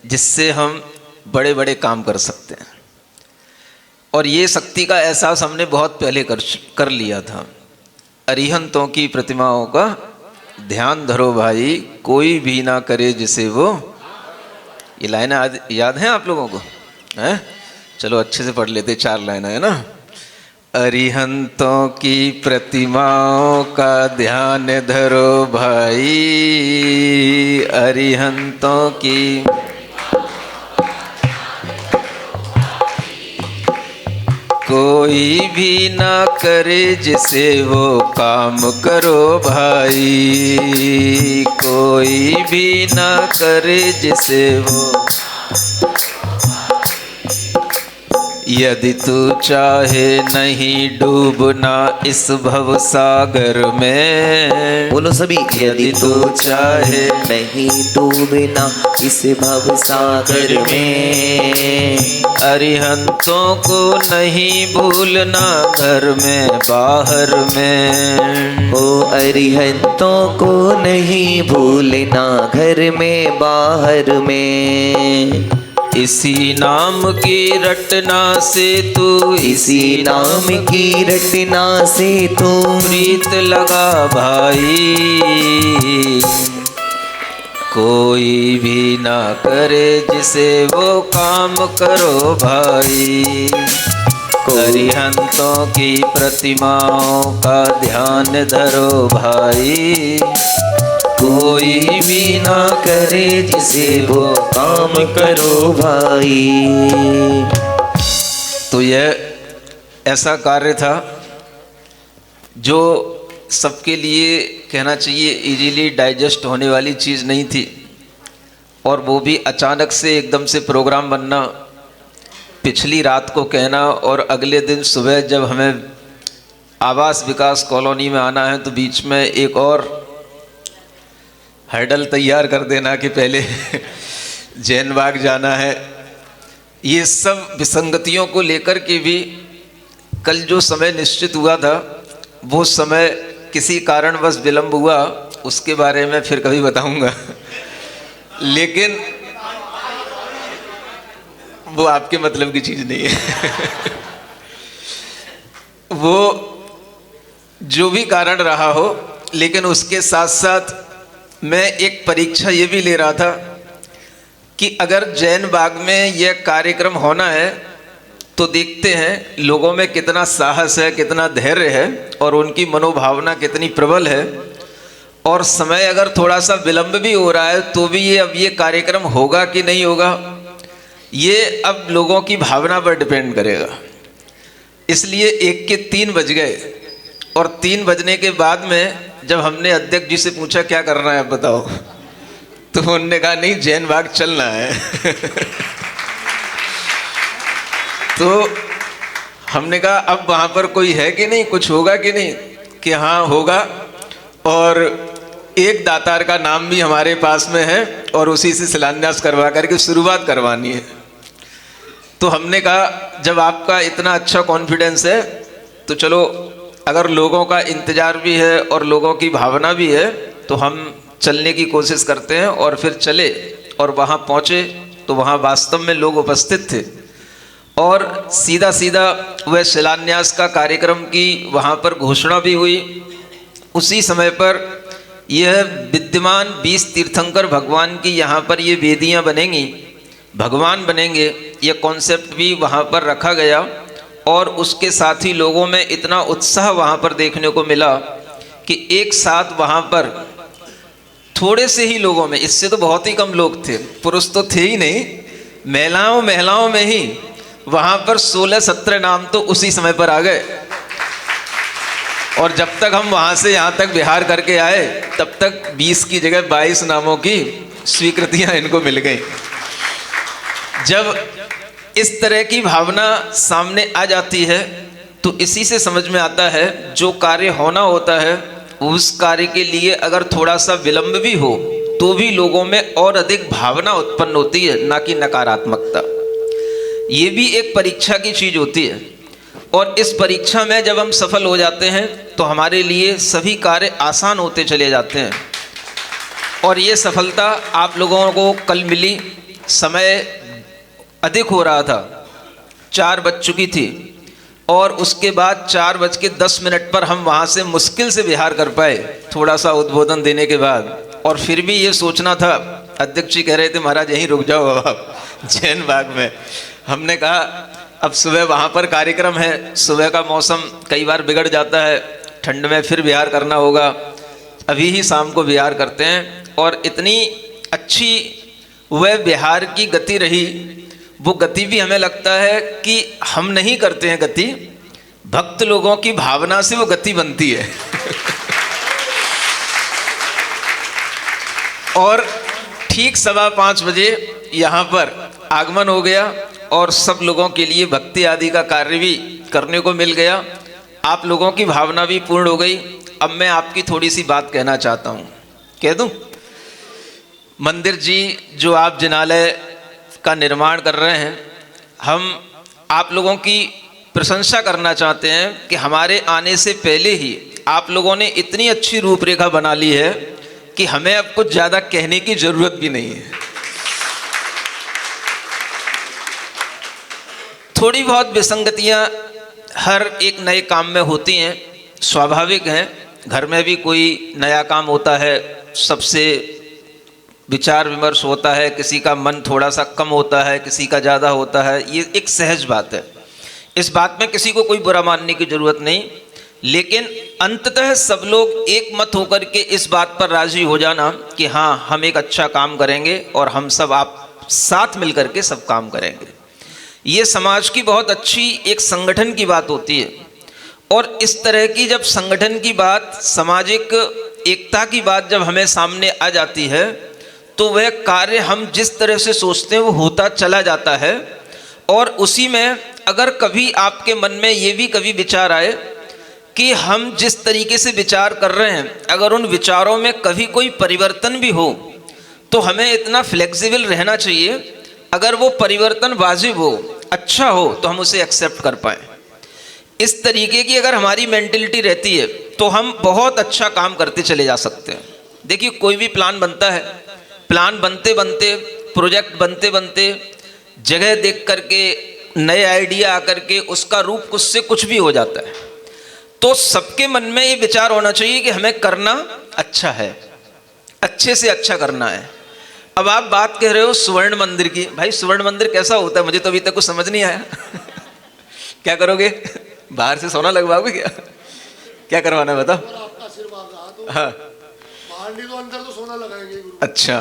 जिससे हम बड़े बड़े काम कर सकते हैं, और ये शक्ति का एहसास हमने बहुत पहले कर लिया था। अरिहंतों की प्रतिमाओं का ध्यान धरो भाई, कोई भी ना करे जिसे वो। ये लाइनें याद हैं आप लोगों को? हैं? चलो अच्छे से पढ़ लेते, 4 लाइनें है ना। अरिहंतों की प्रतिमाओं का ध्यान धरो भाई, अरिहंतों की कोई भी ना करे जिसे वो काम करो भाई, कोई भी ना करे जिसे वो। यदि तू चाहे नहीं डूबना इस भव सागर में, बोलो सभी। यदि तू चाहे नहीं डूबना इस भव सागर में, अरिहंतों को नहीं भूलना घर में बाहर में, ओ अरिहंतों को नहीं भूलना घर में बाहर में। इसी नाम की रटना से तू, इसी नाम की रटना से तू प्रीत लगा भाई, कोई भी ना करे जिसे वो काम करो भाई, अरिहंतों की प्रतिमाओं का ध्यान धरो भाई, कोई भी ना करे जिसे वो काम करो भाई। तो यह ऐसा कार्य था जो सबके लिए कहना चाहिए इजीली डाइजेस्ट होने वाली चीज़ नहीं थी, और वो भी अचानक से एकदम से प्रोग्राम बनना, पिछली रात को कहना और अगले दिन सुबह जब हमें आवास विकास कॉलोनी में आना है तो बीच में एक और हर्डल तैयार कर देना कि पहले जैन बाग जाना है। ये सब विसंगतियों को लेकर के भी कल जो समय निश्चित हुआ था वो समय किसी कारणवश विलंब हुआ, उसके बारे में फिर कभी बताऊंगा। लेकिन वो आपके मतलब की चीज़ नहीं है। वो जो भी कारण रहा हो, लेकिन उसके साथ साथ मैं एक परीक्षा ये भी ले रहा था कि अगर जैन बाग में यह कार्यक्रम होना है तो देखते हैं लोगों में कितना साहस है, कितना धैर्य है और उनकी मनोभावना कितनी प्रबल है, और समय अगर थोड़ा सा विलंब भी हो रहा है तो भी ये कार्यक्रम होगा कि नहीं होगा, ये अब लोगों की भावना पर डिपेंड करेगा। इसलिए 1 के 3 बज गए, और 3 बजने के बाद में जब हमने अध्यक्ष जी से पूछा क्या करना है अब बताओ, तो उन्होंने कहा नहीं जैन बाग चलना है। तो हमने कहा अब वहाँ पर कोई है कि नहीं, कुछ होगा कि नहीं, कि हाँ होगा, और एक दातार का नाम भी हमारे पास में है और उसी से शिलान्यास करवा करके शुरुआत करवानी है। तो हमने कहा जब आपका इतना अच्छा कॉन्फिडेंस है तो चलो, अगर लोगों का इंतज़ार भी है और लोगों की भावना भी है तो हम चलने की कोशिश करते हैं। और फिर चले और वहाँ पहुँचे तो वहाँ वास्तव में लोग उपस्थित थे, और सीधा सीधा वह शिलान्यास का कार्यक्रम की वहाँ पर घोषणा भी हुई। उसी समय पर यह विद्यमान 20 तीर्थंकर भगवान की यहाँ पर ये वेदियाँ बनेंगी, भगवान बनेंगे, यह कॉन्सेप्ट भी वहाँ पर रखा गया। और उसके साथ ही लोगों में इतना उत्साह वहाँ पर देखने को मिला कि एक साथ वहाँ पर थोड़े से ही लोगों में, इससे तो बहुत ही कम लोग थे, पुरुष तो थे ही नहीं, महिलाओं में ही वहाँ पर 16-17 नाम तो उसी समय पर आ गए। और जब तक हम वहाँ से यहाँ तक बिहार करके आए तब तक 20 की जगह 22 नामों की स्वीकृतियाँ इनको मिल गई। जब इस तरह की भावना सामने आ जाती है तो इसी से समझ में आता है जो कार्य होना होता है उस कार्य के लिए अगर थोड़ा सा विलंब भी हो तो भी लोगों में और अधिक भावना उत्पन्न होती है, ना कि नकारात्मकता। ये भी एक परीक्षा की चीज़ होती है, और इस परीक्षा में जब हम सफल हो जाते हैं तो हमारे लिए सभी कार्य आसान होते चले जाते हैं। और ये सफलता आप लोगों को कल मिली, समय अधिक हो रहा था, 4 बज चुकी थी, और उसके बाद 4:10 पर हम वहाँ से मुश्किल से विहार कर पाए, थोड़ा सा उद्बोधन देने के बाद। और फिर भी ये सोचना था, अध्यक्ष जी कह रहे थे महाराज यहीं रुक जाओ अब आप जैन बाग में। हमने कहा अब सुबह वहाँ पर कार्यक्रम है, सुबह का मौसम कई बार बिगड़ जाता है, ठंड में फिर विहार करना होगा, अभी ही शाम को विहार करते हैं। और इतनी अच्छी वह विहार की गति रही, वो गति भी हमें लगता है कि हम नहीं करते हैं गति, भक्त लोगों की भावना से वो गति बनती है। और ठीक 5:15 बजे यहाँ पर आगमन हो गया और सब लोगों के लिए भक्ति आदि का कार्य भी करने को मिल गया, आप लोगों की भावना भी पूर्ण हो गई। अब मैं आपकी थोड़ी सी बात कहना चाहता हूँ, कह दूँ? मंदिर जी जो आप जिनालय का निर्माण कर रहे हैं, हम आप लोगों की प्रशंसा करना चाहते हैं कि हमारे आने से पहले ही आप लोगों ने इतनी अच्छी रूपरेखा बना ली है कि हमें अब कुछ ज़्यादा कहने की ज़रूरत भी नहीं है। थोड़ी बहुत विसंगतियां हर एक नए काम में होती हैं, स्वाभाविक हैं। घर में भी कोई नया काम होता है, सबसे विचार विमर्श होता है, किसी का मन थोड़ा सा कम होता है, किसी का ज़्यादा होता है, ये एक सहज बात है। इस बात में किसी को कोई बुरा मानने की ज़रूरत नहीं, लेकिन अंततः सब लोग एक मत होकर के इस बात पर राजी हो जाना कि हाँ, हम एक अच्छा काम करेंगे और हम सब आप साथ मिल करके सब काम करेंगे। ये समाज की बहुत अच्छी एक संगठन की बात होती है। और इस तरह की जब संगठन की बात, सामाजिक एकता की बात जब हमें सामने आ जाती है, तो वह कार्य हम जिस तरह से सोचते हैं वो होता चला जाता है। और उसी में अगर कभी आपके मन में ये भी कभी विचार आए कि हम जिस तरीके से विचार कर रहे हैं, अगर उन विचारों में कभी कोई परिवर्तन भी हो, तो हमें इतना फ्लेक्सिबल रहना चाहिए, अगर वो परिवर्तन वाजिब हो, अच्छा हो, तो हम उसे एक्सेप्ट कर पाएँ। इस तरीके की अगर हमारी मेंटलिटी रहती है तो हम बहुत अच्छा काम करते चले जा सकते हैं। देखिए, कोई भी प्लान बनता है, प्लान बनते बनते, प्रोजेक्ट बनते बनते, जगह देख करके, नए आइडिया आकर के उसका रूप कुछ से कुछ भी हो जाता है। तो सबके मन में ये विचार होना चाहिए कि हमें करना अच्छा है, अच्छे से अच्छा करना है। अब आप बात कह रहे हो स्वर्ण मंदिर की, भाई स्वर्ण मंदिर कैसा होता है? मुझे तो अभी तक कुछ समझ नहीं आया। क्या करोगे? बाहर से सोना लगवाओगे क्या? क्या करवाना है बताओ? आपका आशीर्वाद रहा तो हाँ, बाहर नहीं तो अंदर तो सोना लगाएंगे गुरु। अच्छा,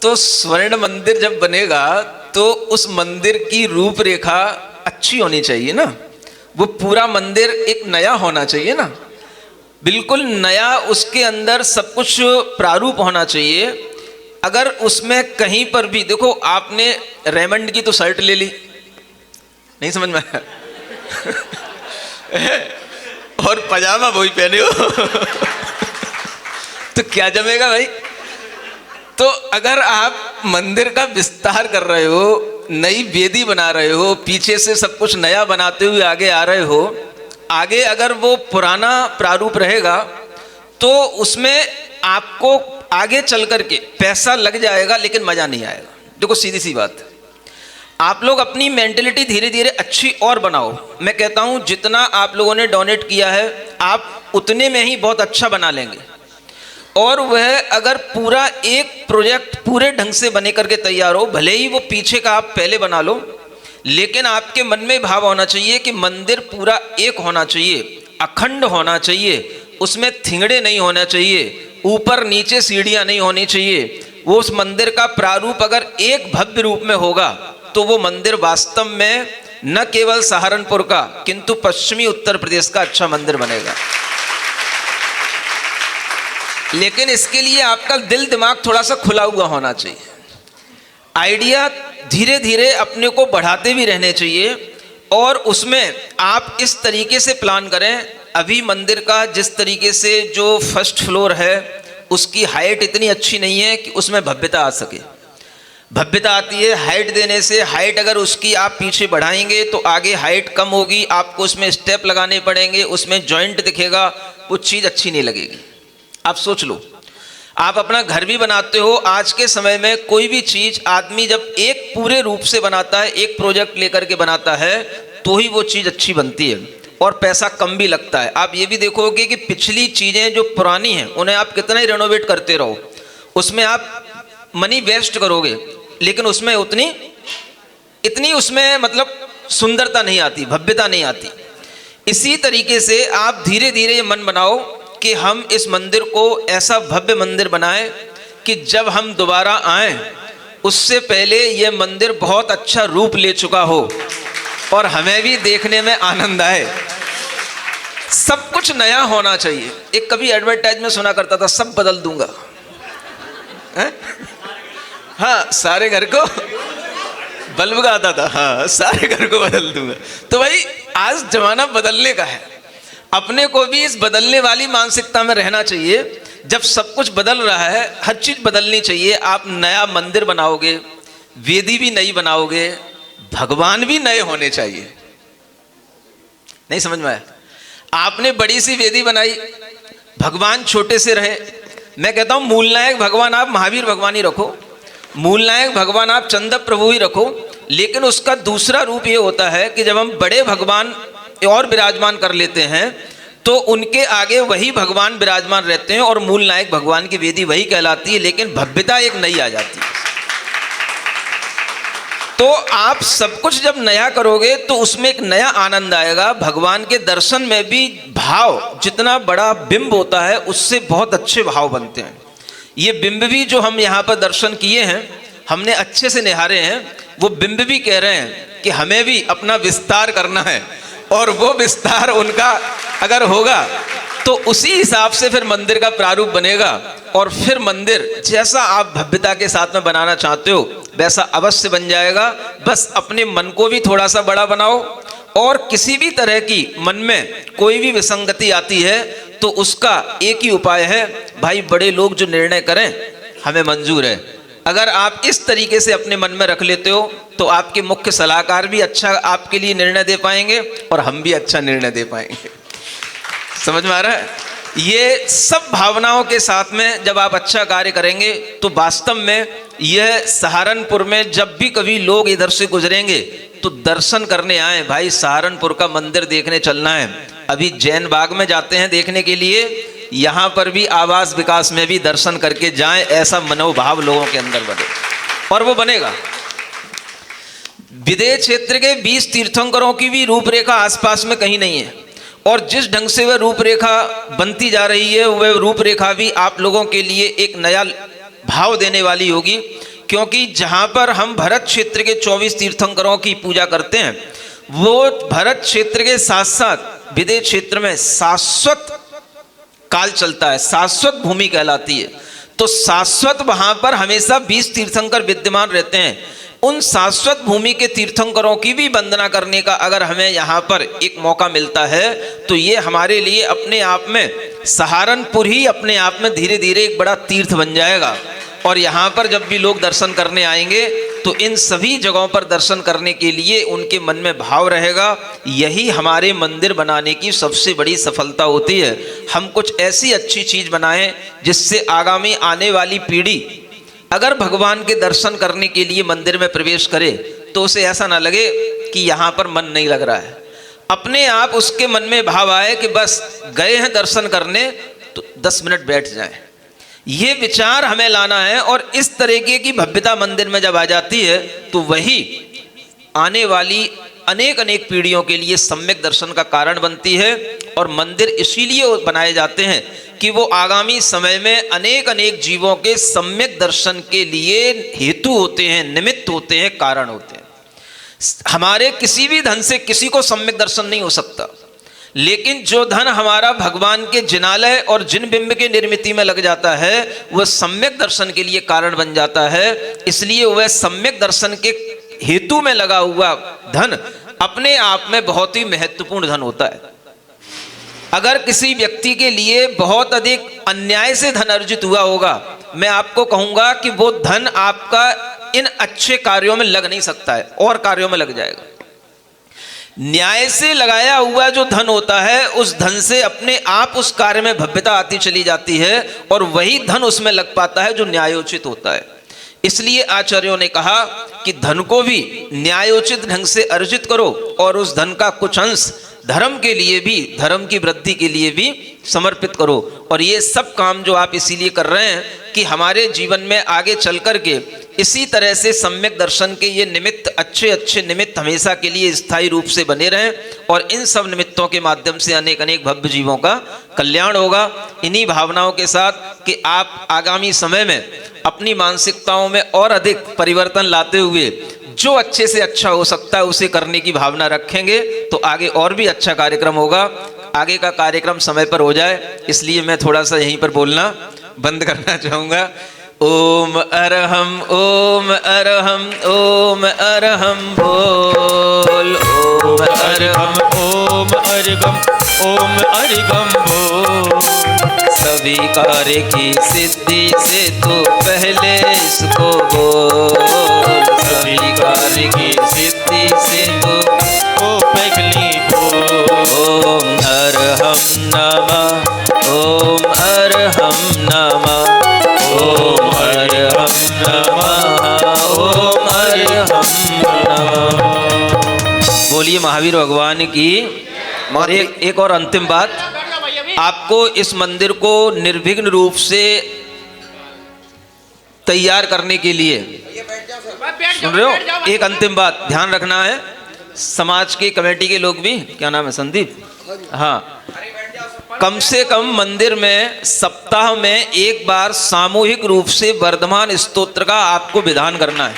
तो स्वर्ण मंदिर जब बनेगा तो उस मंदिर की रूपरेखा अच्छी होनी चाहिए ना, वो पूरा मंदिर एक नया होना चाहिए ना, बिल्कुल नया, उसके अंदर सब कुछ प्रारूप होना चाहिए। अगर उसमें कहीं पर भी, देखो आपने रेमंड की तो शर्ट ले ली, नहीं समझ में आया? और पजामा वही पहने हो तो क्या जमेगा भाई? तो अगर आप मंदिर का विस्तार कर रहे हो, नई वेदी बना रहे हो, पीछे से सब कुछ नया बनाते हुए आगे आ रहे हो, आगे अगर वो पुराना प्रारूप रहेगा तो उसमें आपको आगे चल करके पैसा लग जाएगा लेकिन मजा नहीं आएगा। देखो सीधी सी बात, आप लोग अपनी मेंटलिटी धीरे धीरे अच्छी और बनाओ। मैं कहता हूं जितना आप लोगों ने डोनेट किया है आप उतने में ही बहुत अच्छा बना लेंगे। और वह अगर पूरा एक प्रोजेक्ट पूरे ढंग से बने करके तैयार हो, भले ही वो पीछे का आप पहले बना लो, लेकिन आपके मन में भाव होना चाहिए कि मंदिर पूरा एक होना चाहिए, अखंड होना चाहिए, उसमें थिंगड़े नहीं होना चाहिए, ऊपर नीचे सीढ़ियां नहीं होनी चाहिए। वो उस मंदिर का प्रारूप अगर एक भव्य रूप में होगा तो वो मंदिर वास्तव में न केवल सहारनपुर का किंतु पश्चिमी उत्तर प्रदेश का अच्छा मंदिर बनेगा। लेकिन इसके लिए आपका दिल दिमाग थोड़ा सा खुला हुआ होना चाहिए, आइडिया धीरे धीरे अपने को बढ़ाते भी रहने चाहिए। और उसमें आप इस तरीके से प्लान करें, अभी मंदिर का जिस तरीके से जो फर्स्ट फ्लोर है उसकी हाइट इतनी अच्छी नहीं है कि उसमें भव्यता आ सके। भव्यता आती है हाइट देने से, हाइट अगर उसकी आप पीछे बढ़ाएंगे तो आगे हाइट कम होगी, आपको उसमें स्टेप लगाने पड़ेंगे, उसमें जॉइंट दिखेगा, वो चीज़ अच्छी नहीं लगेगी। आप सोच लो, आप अपना घर भी बनाते हो, आज के समय में कोई भी चीज़ आदमी जब एक पूरे रूप से बनाता है, एक प्रोजेक्ट लेकर के बनाता है, तो ही वो चीज़ अच्छी बनती है और पैसा कम भी लगता है। आप ये भी देखोगे कि पिछली चीज़ें जो पुरानी हैं उन्हें आप कितना ही रेनोवेट करते रहो, उसमें आप मनी वेस्ट करोगे, लेकिन उसमें इतनी उसमें मतलब सुंदरता नहीं आती, भव्यता नहीं आती। इसी तरीके से आप धीरे धीरे ये मन बनाओ कि हम इस मंदिर को ऐसा भव्य मंदिर बनाएं कि जब हम दोबारा आएं उससे पहले ये मंदिर बहुत अच्छा रूप ले चुका हो और हमें भी देखने में आनंद आए। सब कुछ नया होना चाहिए। एक कभी एडवर्टाइज में सुना करता था, सब बदल दूंगा, है? हाँ, सारे घर को बल्ब का आता था, हाँ, सारे घर को बदल दूंगा। तो भाई आज जमाना बदलने का है, अपने को भी इस बदलने वाली मानसिकता में रहना चाहिए। जब सब कुछ बदल रहा है, हर चीज बदलनी चाहिए। आप नया मंदिर बनाओगे, वेदी भी नई बनाओगे, भगवान भी नए होने चाहिए। नहीं समझ में आया? आपने बड़ी सी वेदी बनाई, भगवान छोटे से रहे। मैं कहता हूं मूल नायक भगवान आप महावीर भगवान ही रखो, मूल नायक भगवान आप चंदप प्रभु ही रखो, लेकिन उसका दूसरा रूप ये होता है कि जब हम बड़े भगवान और विराजमान कर लेते हैं तो उनके आगे वही भगवान विराजमान रहते हैं और मूल नायक भगवान की वेदी वही कहलाती है, लेकिन भव्यता एक नई आ जाती है। तो आप सब कुछ जब नया करोगे तो उसमें एक नया आनंद आएगा। भगवान के दर्शन में भी भाव, जितना बड़ा बिंब होता है उससे बहुत अच्छे भाव बनते हैं। ये बिंब भी जो हम यहाँ पर दर्शन किए हैं, हमने अच्छे से निहारे हैं, वो बिंब भी कह रहे हैं कि हमें भी अपना विस्तार करना है, और वो विस्तार उनका अगर होगा तो उसी हिसाब से फिर मंदिर का प्रारूप बनेगा। और फिर मंदिर जैसा आप भव्यता के साथ में बनाना चाहते हो वैसा अवश्य बन जाएगा। बस अपने मन को भी थोड़ा सा बड़ा बनाओ, और किसी भी तरह की मन में कोई भी विसंगति आती है तो उसका एक ही उपाय है, भाई बड़े लोग जो निर्णय करें हमें मंजूर है। अगर आप इस तरीके से अपने मन में रख लेते हो तो आपके मुख्य सलाहकार भी अच्छा आपके लिए निर्णय दे पाएंगे और हम भी अच्छा निर्णय दे पाएंगे। समझ में आ रहा है? ये सब भावनाओं के साथ में जब आप अच्छा कार्य करेंगे तो वास्तव में यह सहारनपुर में जब भी कभी लोग इधर से गुजरेंगे तो दर्शन करने आए, भाई सहारनपुर का मंदिर देखने चलना है। अभी जैन बाग में जाते हैं देखने के लिए, यहाँ पर भी आवास विकास में भी दर्शन करके जाएं, ऐसा मनोभाव लोगों के अंदर बने, और वो बनेगा। विदेह क्षेत्र के 20 तीर्थंकरों की भी रूपरेखा आसपास में कहीं नहीं है, और जिस ढंग से वह रूपरेखा बनती जा रही है वह रूपरेखा भी आप लोगों के लिए एक नया भाव देने वाली होगी। क्योंकि जहाँ पर हम भरत क्षेत्र के 24 तीर्थंकरों की पूजा करते हैं, वो भरत क्षेत्र के साथ साथ विदेह क्षेत्र में शाश्वत काल चलता है, शाश्वत भूमि कहलाती है। तो शाश्वत वहां पर हमेशा 20 तीर्थंकर विद्यमान रहते हैं। उन शाश्वत भूमि के तीर्थंकरों की भी वंदना करने का अगर हमें यहाँ पर एक मौका मिलता है तो ये हमारे लिए अपने आप में, सहारनपुर ही अपने आप में धीरे धीरे एक बड़ा तीर्थ बन जाएगा। और यहाँ पर जब भी लोग दर्शन करने आएंगे तो इन सभी जगहों पर दर्शन करने के लिए उनके मन में भाव रहेगा। यही हमारे मंदिर बनाने की सबसे बड़ी सफलता होती है। हम कुछ ऐसी अच्छी चीज़ बनाएं जिससे आगामी आने वाली पीढ़ी अगर भगवान के दर्शन करने के लिए मंदिर में प्रवेश करे तो उसे ऐसा ना लगे कि यहाँ पर मन नहीं लग रहा है। अपने आप उसके मन में भाव आए कि बस गए हैं दर्शन करने तो 10 मिनट बैठ जाएं। ये विचार हमें लाना है, और इस तरीके की भव्यता मंदिर में जब आ जाती है तो वही आने वाली अनेक अनेक पीढ़ियों के लिए सम्यक दर्शन का कारण बनती है। और मंदिर इसीलिए बनाए जाते हैं कि वो आगामी समय में अनेक अनेक जीवों के सम्यक दर्शन के लिए हेतु होते हैं, निमित्त होते हैं, कारण होते हैं। हमारे किसी भी धन से किसी को सम्यक दर्शन नहीं हो सकता, लेकिन जो धन हमारा भगवान के जिनालय और जिन बिंब के निर्मिति में लग जाता है वह सम्यक दर्शन के लिए कारण बन जाता है। इसलिए वह सम्यक दर्शन के हेतु में लगा हुआ धन अपने आप में बहुत ही महत्वपूर्ण धन होता है। अगर किसी व्यक्ति के लिए बहुत अधिक अन्याय से धन अर्जित हुआ होगा, मैं आपको कहूंगा कि वो धन आपका इन अच्छे कार्यों में लग नहीं सकता है, और कार्यों में लग जाएगा। न्याय से लगाया हुआ जो धन होता है उस धन से अपने आप उस कार्य में भव्यता आती चली जाती है, और वही धन उसमें लग पाता है जो न्यायोचित होता है। इसलिए आचार्यों ने कहा कि धन को भी न्यायोचित ढंग से अर्जित करो, और उस धन का कुछ अंश धर्म के लिए भी, धर्म की वृद्धि के लिए भी समर्पित करो। और ये सब काम जो आप इसीलिए कर रहे हैं कि हमारे जीवन में आगे चल कर के इसी तरह से सम्यक दर्शन के ये निमित्त, अच्छे अच्छे निमित्त हमेशा के लिए स्थायी रूप से बने रहें और इन सब निमित्तों के माध्यम से अनेक अनेक भव्य जीवों का कल्याण होगा। इन्हीं भावनाओं के साथ कि आप आगामी समय में अपनी मानसिकताओं में और अधिक परिवर्तन लाते हुए जो अच्छे से अच्छा हो सकता है उसे करने की भावना रखेंगे तो आगे और भी अच्छा कार्यक्रम होगा। आगे का कार्यक्रम समय पर हो जाए, इसलिए मैं थोड़ा सा यहीं पर बोलना बंद करना चाहूँगा। ओम अरहम ओम अरहम ओम अरहम बोल। ओम अरहम ओम अरगम ओम अरगम बोल। सभी कार्य की सिद्धि से तो पहले इसको बोल। सभी कार्य की सिद्धि से तो पहली बोल। ओम अरहम नमः ओम अरहम नमः ओम अरहम नमः ओम अरहम नमः। बोलिए महावीर भगवान की। और एक और अंतिम बात, आपको इस मंदिर को निर्विघ्न रूप से तैयार करने के लिए, सुन रहे हो, एक अंतिम बात ध्यान रखना है। समाज की कमेटी के लोग भी, क्या नाम है, संदीप, हाँ, कम से कम मंदिर में सप्ताह में एक बार सामूहिक रूप से वर्धमान स्तोत्र का आपको विधान करना है।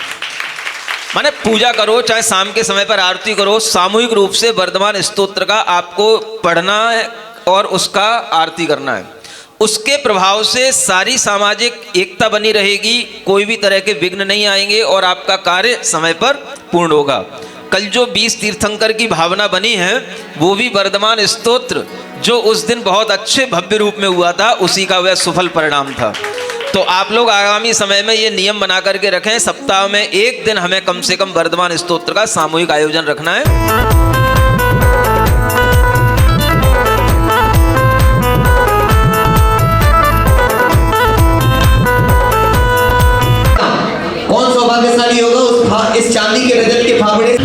माने पूजा करो, चाहे शाम के समय पर आरती करो, सामूहिक रूप से वर्धमान स्तोत्र का आपको पढ़ना है और उसका आरती करना है। उसके प्रभाव से सारी सामाजिक एकता बनी रहेगी, कोई भी तरह के विघ्न नहीं आएंगे और आपका कार्य समय पर पूर्ण होगा। कल जो 20 तीर्थंकर की भावना बनी है वो भी वर्धमान स्तोत्र जो उस दिन बहुत अच्छे भव्य रूप में हुआ था उसी का वह सफल परिणाम था। तो आप लोग आगामी समय में ये नियम बना करके रखें, सप्ताह में एक दिन हमें कम से कम वर्धमान स्तोत्र का सामूहिक आयोजन रखना है। कौन सौभाग्यशाली होगा इस चांदी के रजत के फावड़े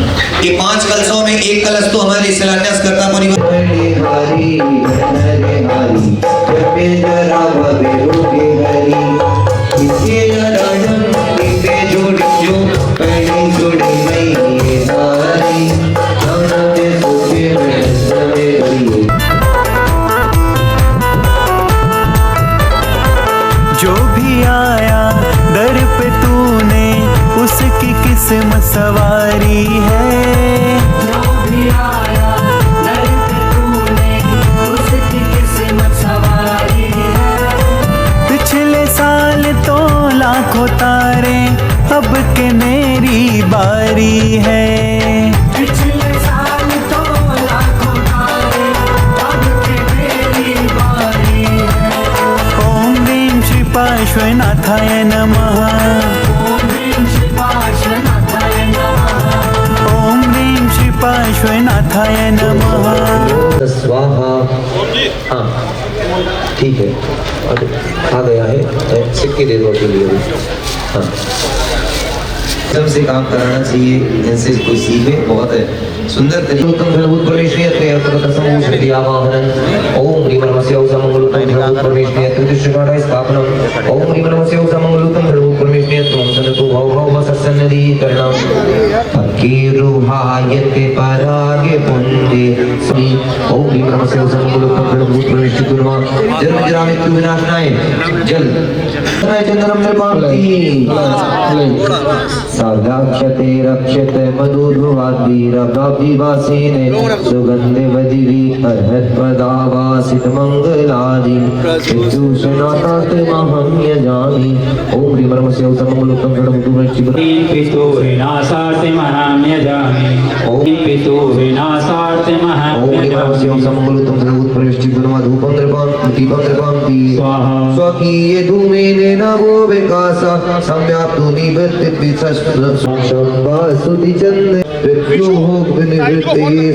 के 5 कलशों में एक कलश तो हमारे शिलान्यास करता जो भी आया दर पे तूने उसकी किस्मत सवारी है। जो भी आया दर पे तूने उसकी किस्मत सवारी है। पिछले साल तो लाखों तारे अब के मेरी बारी है। पिछले साल तो लाखों तारे अब के मेरी बारी है। ओम ह्रीं श्री पार्श्वनाथाय नमः। ओम ह्रीं श्री पार्श्वनाथाय नमः। ओम ह्रीं श्री पार्श्वनाथाय नमः। स्वाहा। हाँ ठीक है, आ गया है, सिक्के दे दो के लिए। हाँ, से काम कराना चाहिए, इनसे कोई सीखे, बहुत है सुंदर तरीके। ओम ह्रीं नमः ओम परमेश्वराय तुष्टिकाय स्थापनम। ओम ह्रीं नमः ओम परमेश्वराय त्वं सन्तो भव भव सन्नदि करणम। फकीरुहायते परागे पुण्ये श्री। ओम ह्रीं नमः ओम परमेश्वराय जन्म जरा मृत्यु विनाशनाय जल चंदनम निर्माति साक्षते रक्षते मधुर्वादीरवासीने सुगंधे वदिवी अर्हत्पदावासित मंगलादि विदूषणातात महं यजामि। ओम ह्रीं नमः सर्वमंगलकं पितु विनाशार्थे महं यजामि। ओम पितु विनाशार्थे महं स्वाहा। स्वकीय धूमेन नवो विकासा संव्याप्तो निवृत्ति सुतिचंद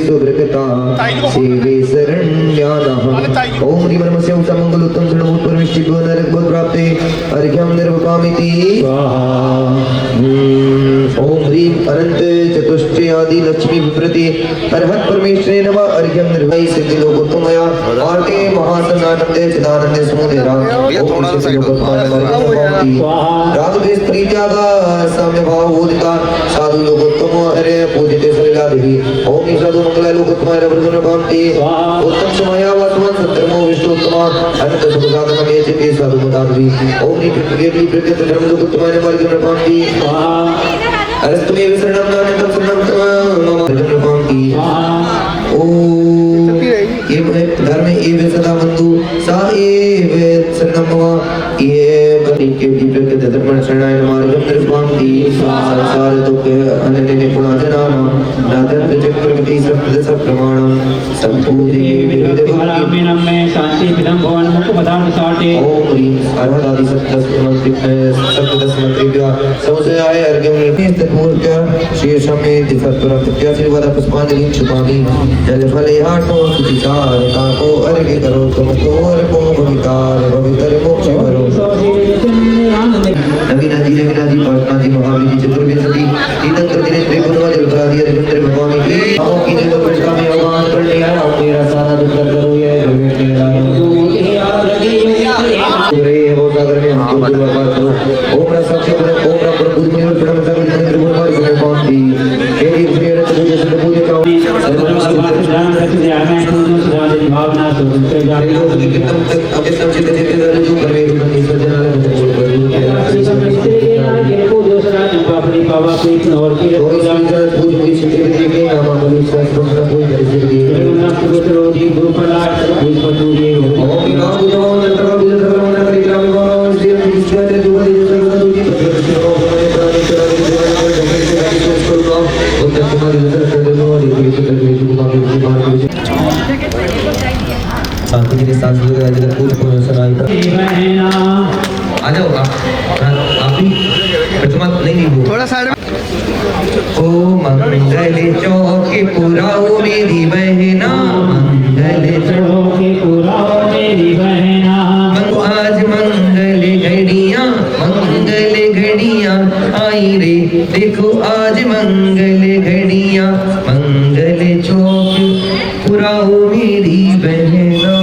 सुभृता सेवे शरण्यानहम्। ओम ह्रीं नमः सर्वमंगलकं प्राप्ते अर्घ्यं निर्वकामिति। ओम ह्रीं अनंत चतुष्टय आदि लक्ष्मी विप्रति अरहत परमेश्वरे नमः अर्घ्यम निर्भय सिद्धि लोकोत्तमया आरते महासन्नानंदे चिदानंदे समुदेरा थोड़ा सा राग देश प्रीत्यागा साम्य भाव उदिता साधु लोकोत्तम हरे पूजिते सलिला देवी ओम साधु मंगला लोकोत्तम हरे प्रसन्न भांति उत्तम समया वासवन सत्रमो विष्णुत्तम अनंत सुखदागम मे चिते साधु मदावी ओम निकृति प्रकृति धर्म लोकोत्तम हरे प्रसन्न भांति अरस्तमे विसरणम नानकम शरणम मम प्रसन्न भांति ओम ये धर्म एव सदा बंधु सा एव शरणम मम ये बनि के प्रकृति धर्म शरणाय मार्गम निर्वान्ति संसार दुख अनन्य निपुणाजनाम नादर चक्रवर्ती सब प्रमाणम संपूजे विविध परामिनम में शांति पिदम भवन मुख पदार्थ साटे ओम ह्रीं अर्हदादि सप्तदशमन्त्रिभ्यः संशयाय अर्घ्यं निर्णयस्तपूर्त्या शेषमेति सत्परप्रत्याशीर्वाद पुष्पाञ्जलिं क्षिपामि जलफलयाटो शुचिचारकाको अर्घ्य करोतमतो अर्पो भवितार भवितर्मोक्षे वरो नवीनाजी पाटनाजी महावीर चतुर्विंशति तीर्थंकर दिनेश त्रिपुरा जलप्रादि रविंद्र भगवान की आओ की जय प्रजा में अवगान कर लिया आओ मेरा सारा दुख करो ये रे हो सागर में हम को दुआ करो ओम रसाक्षी ओम प्रभु में प्रणाम सभी मंदिर भगवान की शांति तेरी प्रिय पूजा से पूजा का ध्यान रख दिया मैं पूर्ण सुधार भावना से जारी हो एकदम तक अभी संचित चित्त जो करे उन्हें सजनालय में बोल अपनी बाबा की और की जानकर पूज हुई चित्र के हमारे विश्वास का कोई दर्शन गुरु पलाट पुष्पतुरी ओम नाम जपो मंत्र का पूजन करो मंत्र का विग्रह में बोलो श्री विष्णु तेरे जो बड़ी जो सर्वदा तुझी प्रतिष्ठा को अपने प्राणी चला के जीवन में जगत से राजी सोच करो ना उन तक तुम्हारी नजर कर दो और ये तो करके जो बाकी की बात शांति के साथ जो है जगत पूज को सुनाई आ जाओ आप ही प्रतिमा नहीं थोड़ा साइड ओ मंगल चौके पुराओ मेरी बहना मंगल चौके पुराओ मेरी बहना आज मंगल घड़ियां आई रे देखो आज मंगल घड़ियां मंगल चौक पुराओ मेरी बहना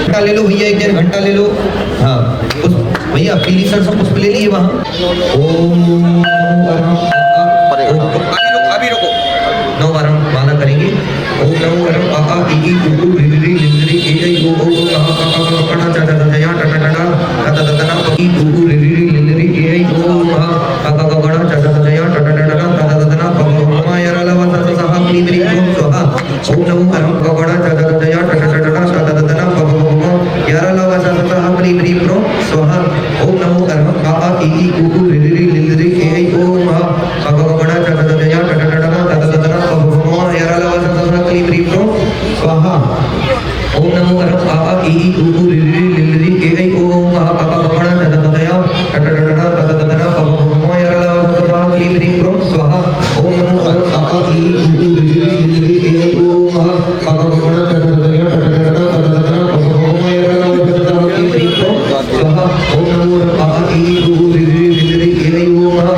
घंटा ले लो भैया एक डेढ़ घंटा ले लो हाँ भैया पीली सरसों पुष्प ले लिए वहाँ ओम अभी रुको 9 बार हम माला करेंगे ओम नमो अरम आहा ई गुरु रिरि लिंगरी ए ओ ओ कहा कहा कड़ा चा चा या टा टा टा कता ततना ई गुरु रिरि लिंगरी ए ओ कहा कहा कड़ा चा चा या टा टा टा कता ततना भगवान यार लवा सा सा प्रीति ओम स्वाहा ओम नमो अरम कड़ा चा चा या टा टा टा कता ततना भगवान यार लवा सा सा प्रीति ओम स्वाहा ओम नमो अरम आहा ई गुरु रिरि लिंगरी ए ओ कहा कड़ा चा चा या टा टा टा कता ततना भगवान यार लवा सा सा प्रीति ओम स्वाहा ओम नमो अरम आहा ई गुरु रिरि लिंगरी ए ओ कहा कड़ा चा चा या टा टा टा कता ततना भगवान यार लवा सा सा प्रीति ओम स्वाहा ओम नमो अरम आहा ई गुरु रिरि लिंगरी ए ओ कहा कड़ा चा चा या टा टा टा कता ततना भगवान यार लवा सा सा प्रीति ओम स्वाहा ओम नमो अरम आहा ई गुरु रिरि लिंगरी ए ओ कहा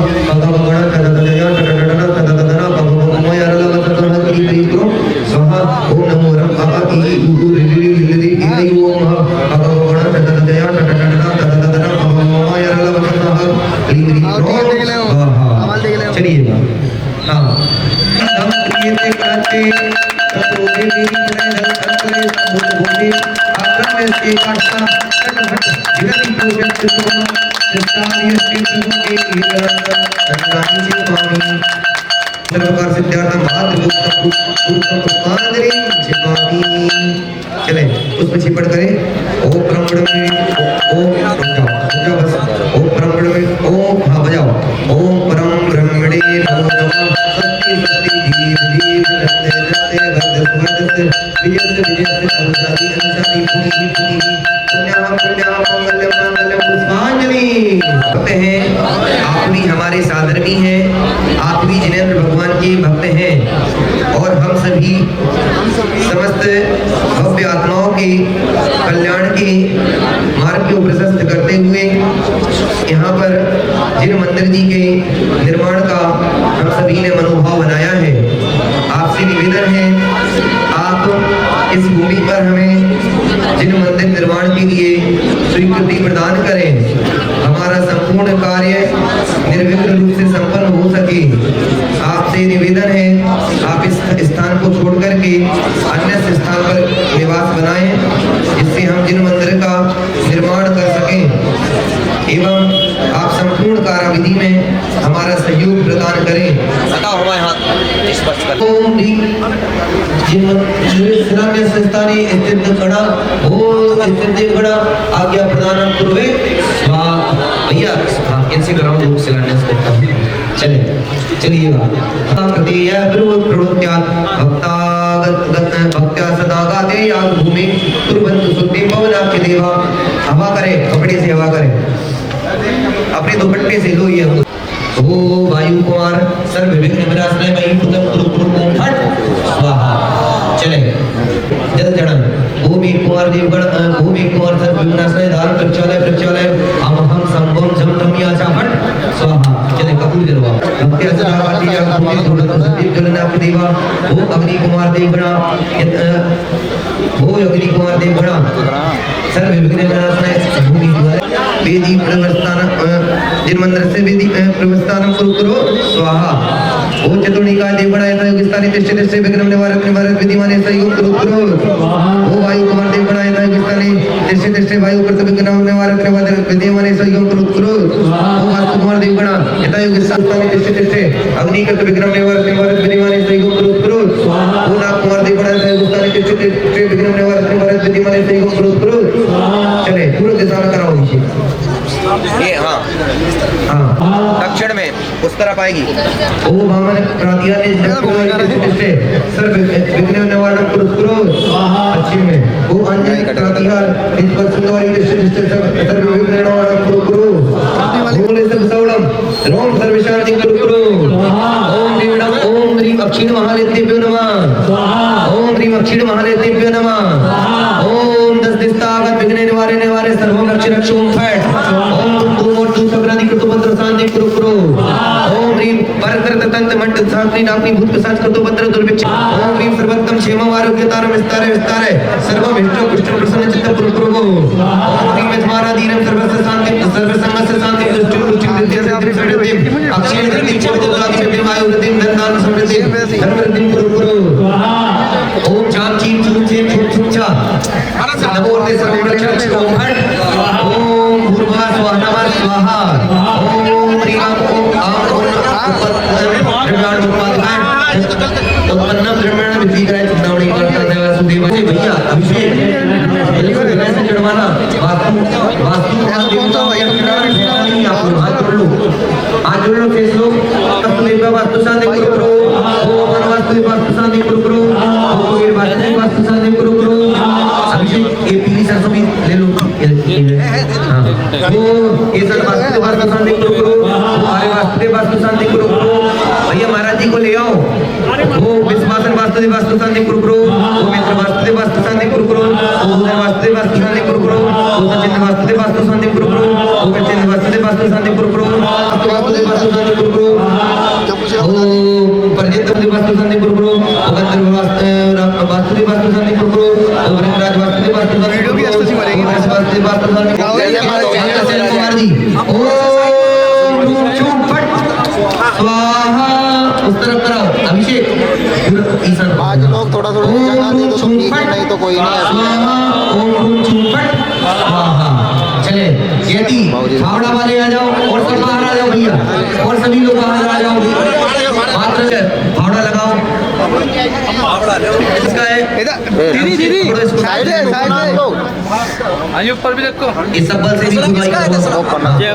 कड़ा चा चा या टा टा टा कता ततना भगवान यार लवा सा सा प्रीति ओम स्वाहा ओम नमो अरम आहा ई गुरु रिरि लिंगरी ए ओ कहा कड़ा चा चा या टा टा टा कता ततना भगवान यार लवा सा सा प्रीति ओम स्वाहा चलिए हाँ हम प्रिय काचे तो देवी नंदन संतले बुद्ध भूमि आक्रमण से काटता जगति पूजन सुनो दस्तावेज श्री प्रभु के कीर्तन संतान जी स्वामी सर्वकार सिद्धार्थ महादेव पुष्पांजलि छिपामी चले पुष्प छिपड़ करें ओम ब्रह्मण ओम बजाओ बस ओम ब्रह्मण ओम हाँ बजाओ ओम परम ब्रह्मणे नमो नमः सत्य सत्य जीव जीव नंदे नंदे भद्र सुभद्र विजय विजय अनुसारी अनुसारी पुनी पुण्याम पुण्याम मंगलम मंगलम पुष्पांजलि भक्त हैं आप भी हमारे साधर्मी हैं आप भी जिनेंद्र भगवान के भक्त हैं और हम सभी भी समस्त भव्य आत्माओं के कल्याण के मार्ग को प्रशस्त करते हुए यहाँ पर जिन मंदिर जी के निर्माण का हम सभी ने मनोभाव बनाया है, आपसे निवेदन है आप इस भूमि पर हमें जिन मंदिर निर्माण के लिए स्वीकृति प्रदान करें, हमारा संपूर्ण कार्य निर्विघ्न रूप से संपन्न हो सके। आपसे निवेदन है आप इस स्थान को छोड़ करके अन्य स्थान पर निवास बनाएं, जिससे हम जिन मंदिर का निर्माण कर सकें एवं आप संपूर्ण कार्यविधि में हमारा सहयोग प्रदान करें। बताओ हमारे हाथ स्पर्श कर। ओम शिलान्यास स्थाने स्थित गणा ओम स्थित गणा आज्ञा प्रदान कुर्वे स्वाहा। भैया हाँ इनसे कराओ जो शिलान्यास करता हूँ। चलिएगा प्रत्यय प्रवृत्त्या भक्त्या सदा गाते याग भूमि कुर्वन्तु शुद्धि पवनाख्य देवा। हवा करें, कपड़े से हवा करें, अपने दुपट्टे से लो ये ओ वायु कुमार सर्व विघ्न विनाशनाय मयि पुतम कुरु कुरु ओम फट स्वाहा। चले जल चढ़न ओम एक कुमार देवगण ओम एक कुमार सर्व विघ्नाशनाय धार प्रक्षालय प्रक्षालय हम संभव जम तम याचा फट स्वाहा। चले कपूर जलवा भक्ति सदा वाटी या भूमि थोड़ा सतीव जलनाथ देवा ओ अग्नि कुमार देवगण ओ अग्नि कुमार देवगण सर्व विघ्न विनाशनाय भूमि वेदी प्रवस्थान जिन मंदिर से वेदी प्रवस्थान करो स्वाहा। ओ चतुर्णिका देवगण ऐसा योग स्थानी तिष्ठति तिष्ठति विघ्न निवारक निवारक विधिमाने सहयोग करो। ओ वायु कुमार देवगण ऐसा योग स्थानी तिष्ठति तिष्ठति वायु प्रति विघ्न निवारक निवारक विधिमाने सहयोग करो। ओ वास्तु कुमार देवगण ऐसा योग स्थानी तिष्ठति तिष्ठति अग्नि कृत विघ्न निवारक निवारक विधिमाने सहयोग करो। ओ नाग कुमार देवगण ऐसा योग स्थानी तिष्ठति तिष्ठति विघ्न निवारक निवारक विधिमाने सहयोग करो। चले पूर्व दिशा में कराओ ये हाँ दक्षिण में उस तरफ आएगी। ओ वामन प्रातिया ने से सर्व विघ्न निवारण करो पश्चिम में। ओ अंजलि प्रातिया इस पश्चिम वाली से सर्व विघ्न निवारण करो। ओम सब सौलम रोम सर्व शांति करो। ओम देवणम ओम ह्रीं अक्षिण महालेतेभ्यो नमः। ओम ह्रीं अक्षिण महालेतेभ्यो नमः। ओम 10 दिस्तागत विघ्न निवारे सर्वं रक्ष रक्ष ओम फट। शांति करो। ओम ह्रीं परकृत तंत मंड सात्रि नापनी भूत पिशाच कृतो भद्र दुर्भिक्ष। ओम ह्रीं सर्वोत्तम क्षेमं आरोग्यतारं विस्तारे सर्वं हिष्टं पुष्टं प्रसन्न चित्तं करो। ओम ह्रीं यजमानाधीनं सर्वस्य शांति सर्व संगस्य शांति दृष्टि रुचि विद्या सिद्धि सृष्टि अक्षय वृद्धि चेतनादि में वायु वृद्धि धन दान समृद्धि धर्म वृद्धि करो। ओम जाम चीम चूम चेम छुम छुम चा नमो ते सर्व रक्षक ओम हट। ओम भूर्भुवः स्वः नमः स्वाहा। ओम ह्रीं ओम आम ओम ब्रह्मांड उत्पादकाय उत्पन्नम ब्रह्मांड विधिकाय चिंतामणि करता देवा सुदेवा। भैया अभिषेक से चढ़वाना वास्तु देवता हाथ जोड़ लो फेस लो वास्तु शांति करो। ओम वास्तु शांति करो। ओम वास्तु शांति करो। अभिषेक ये पीली सरसों भी ले लो। हाँ वो ये सब वास्तु शांति करो। हमारे वास्तु शांति करो। भैया महाराज जी को ले आओ। वो विश्वासन वास्तु शांति करो। वो मित्र वास्तु शांति करो। वो वास्तु शांति करो। वो सचिन वास्तु शांति करो। वो कचिन वास्तु शांति करो। वास्तु शांति करो। ओ परजित वास्तु शांति करो। वो गंधर्व वास्तु शांति करो। वो वृंगराज वास्तु शांति करो। वास्तु शांति कुमार जी ओम चूम फट स्वाहा। उस तरफ कराओ अभिषेक ईशान आज लोग थोड़ा जगह दे दो नहीं तो कोई नहीं। ओम चूम फट स्वाहा। चले यदि फावड़ा वाले आ जाओ और सब बाहर आ जाओ भैया और सभी लोग बाहर आ जाओ। मात्र फावड़ा लगाओ। इसका है दीदी साइड है लोग आइए ऊपर भी देखो। इस सब्बल से भी खुदाई करो। जय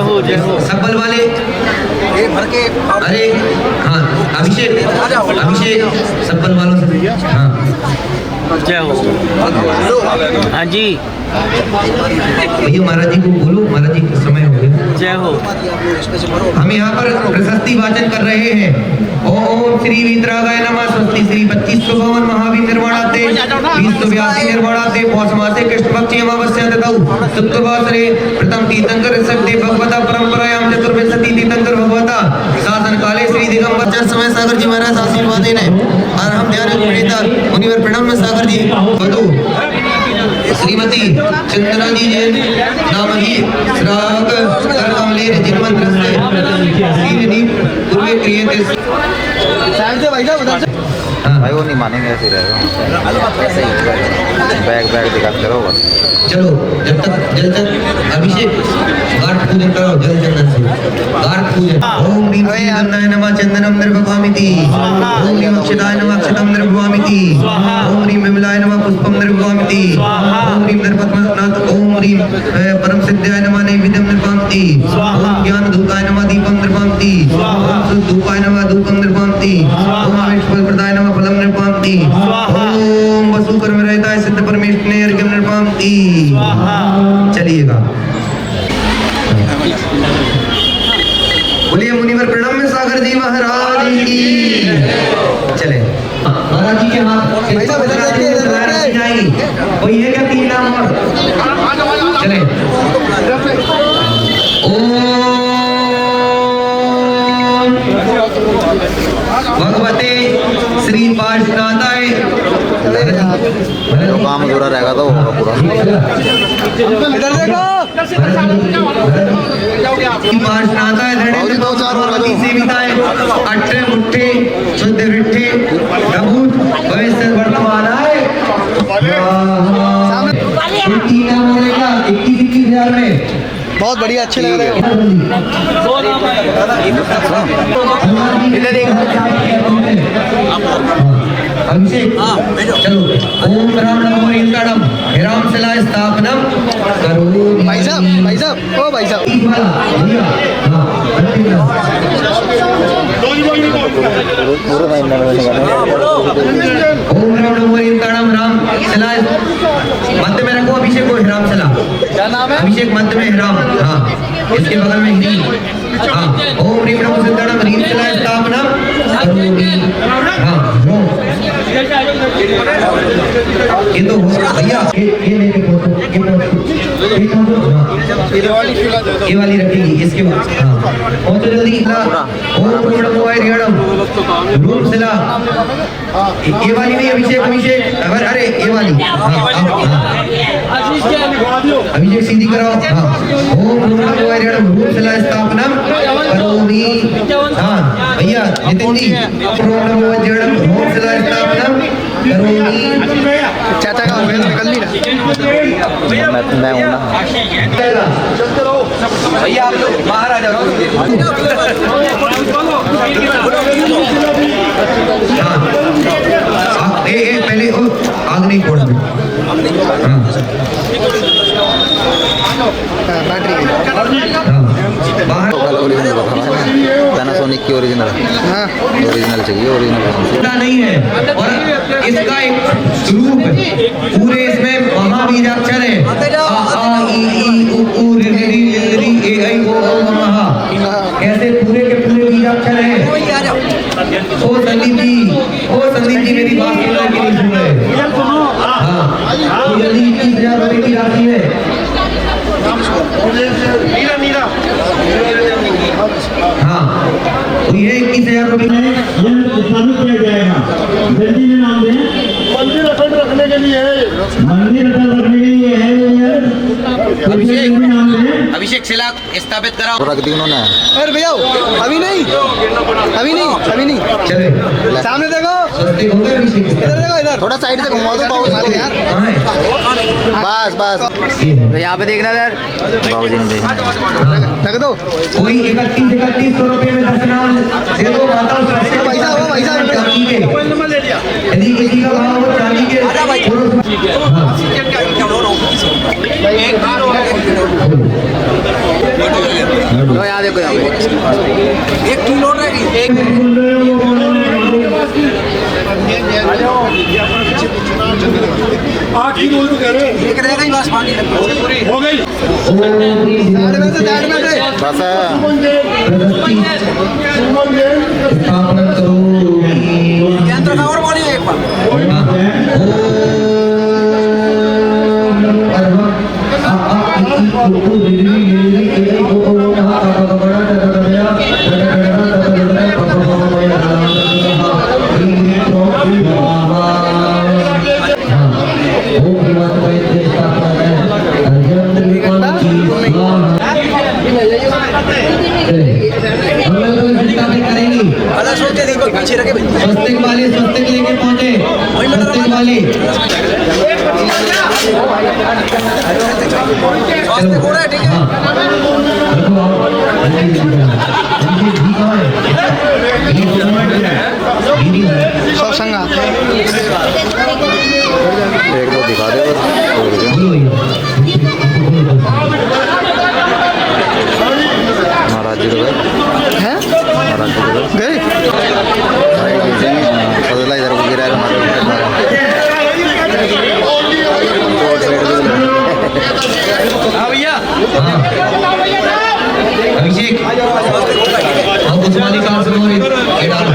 हो सब्बल वाले अरे हाँ अभिषेक सब्बल वालों से हाँ जय हो। हाँ जी, भैया महाराज जी को बोलो, महाराज जी समय हो गया। जय हो। हम यहाँ पर प्रशस्ति वाचन कर रहे हैं। ओम श्री वीतरागाय नमः। स्वस्ति श्री 2552 महावीर निर्वाणाते 2082 निर्वाणाते पौष मासे कृष्ण पक्षी अमावस्या तथा शुक्लवासरे प्रथम तीर्थंकर ऋषभदेव भगवता परंपरायाम चतुर्विंशति तीर्थंकर भगवता शासन काले श्री दिगंबर जन समय सागर जी महाराज आशीर्वाद देने और हम ध्यान प्रणीता मुनिवर प्रणव में सागर जी वधु श्रीमती चंद्रा जी जैन नाम ही श्रावक कर कमलेर जिनमंत्रस्य श्रीनिधि पूर्वे क्रियते। भाई वो नहीं मानेंगे ऐसे रहेगा, बैग दिखाते रहो बस। चलो जब तक जल तक अभिषेक गाठ पूजन करो जल चंदन से गाठ पूजन। ओम ह्रीं चंदनाय नमः चंदनम निर्भवामिति। ओम ह्रीं अक्षताय नमः अक्षतम निर्भवामिति। ओम ह्रीं विमलाय नमः पुष्पम निर्भवामिति। ओम ह्रीं नरपद्मनाथ। ओम ह्रीं परम सिद्धाय नमः नैवेद्यम निर्भवामिति। ओम ज्ञान धूपाय नमः दीपम निर्भवामिति। ओम शुद्ध धूपाय नमः धूपम निर्भवामिति। ओम अमेश्वर प्रदाय नमः फलम निर्भवामिति। ओम वसु कर्म रहताय सिद्ध परमेश्वर अर्घ्यम निर्भवामिति। चलिएगा, बोलिए मुनिवर प्रणव में सागर जी महाराज की। चले महाराज जी के हाथ जाएगी। वही है क्या 3 नाम और चले। ओम भगवते श्री पार्श्वनाथाय। तो काम अधूरा रहेगा तो होगा पूरा। इधर देखो। पार्श्वनाथाय धरणी सेविताय अट्ठे मुट्ठे शुद्ध रिट्ठे प्रभुत भविष्य वर्तमानाय। 21,000 में बहुत बढ़िया, अच्छे लग रहे हो। अभिषेक चलो। ओम राम नमो रीताड़म हिराम शिला स्थापनम करो। भाई साहब, ओ भाई साहब। ओम राम नमो रीताड़म राम शिला मध्य में रखो। अभिषेक को हिराम शिला क्या नाम है? अभिषेक मध्य में हिराम। हाँ, इसके बगल में हिरी। हाँ, ओम रीम नमो सिद्धाणम ह्रीं शिला स्थापनम करोमि। हाँ, ये तो भैया ये लेके ये वाली रखेगी इसके बाद। हाँ, और जल्दी ओम नमो रीणम रूप शिला। ये वाली नहीं अभिषेक अरे ये वाली। अभिषेक सीधी कराओ। ओम नमो रीणम रूप शिला स्थापनम करोमि। हाँ भैया नितिन जी ओम नमो रीणम रूप शिला स्थापनम करोमि। चाचा का निकल नहीं रहा। मैं हूँ ना भैया, आप लोग बाहर आ जाओ। पहले आग नहीं फोड़ दे। बाहर पैनासोनिक की ओरिजिनल चाहिए। ओरिजिनल नहीं है और इसका एक स्वरूप पूरे इसमें महावीराक्षर है। आ ई ई उ ऊ रि रि ए ऐ ओ औ महा। कैसे पूरे के पूरे बीजाक्षर है। ओ संदीप जी मेरी बात सुन रहे कि नहीं सुन रहे? हाँ, यदि 21,000 रुपए की राशि है। हाँ, तो ये 21,000 रुपए किया जाएगा। जल्दी में नाम दें। मंदिर अखंड रखने के लिए है। मंदिर रखने के लिए है। अभिषेक शिला स्थापित कराओ। रख दी उन्होंने। अरे भैया अभी नहीं। चले सामने देखो। इधर देखो, इधर थोड़ा साइड से घुमा दो बाबू यार। बस यहाँ पे देखना यार। बाबूजी ने रख दो। कोई 31,000 रुपए में दर्शनार्थ दे दो। माता भाई साहब यदि किसी का भाव हो चांदी के यहाँ देखो, यहाँ पे 1 किलो रहेगी। चुनाव आखिरी बोल तो कह रहे हैं एक रहेगा ही बस पानी हो गई बस यंत्र का और बोलिए एक पीछे रखे स्वस्तिक वाली स्वस्तिक लेके पहुंचे स्वस्तिक वाली सब संगा एक दो दिखा दे महाराज जी है महाराज जी गए पता इधर को गिरा भैया अभिषेक हम उस्मानी कार से ये डालो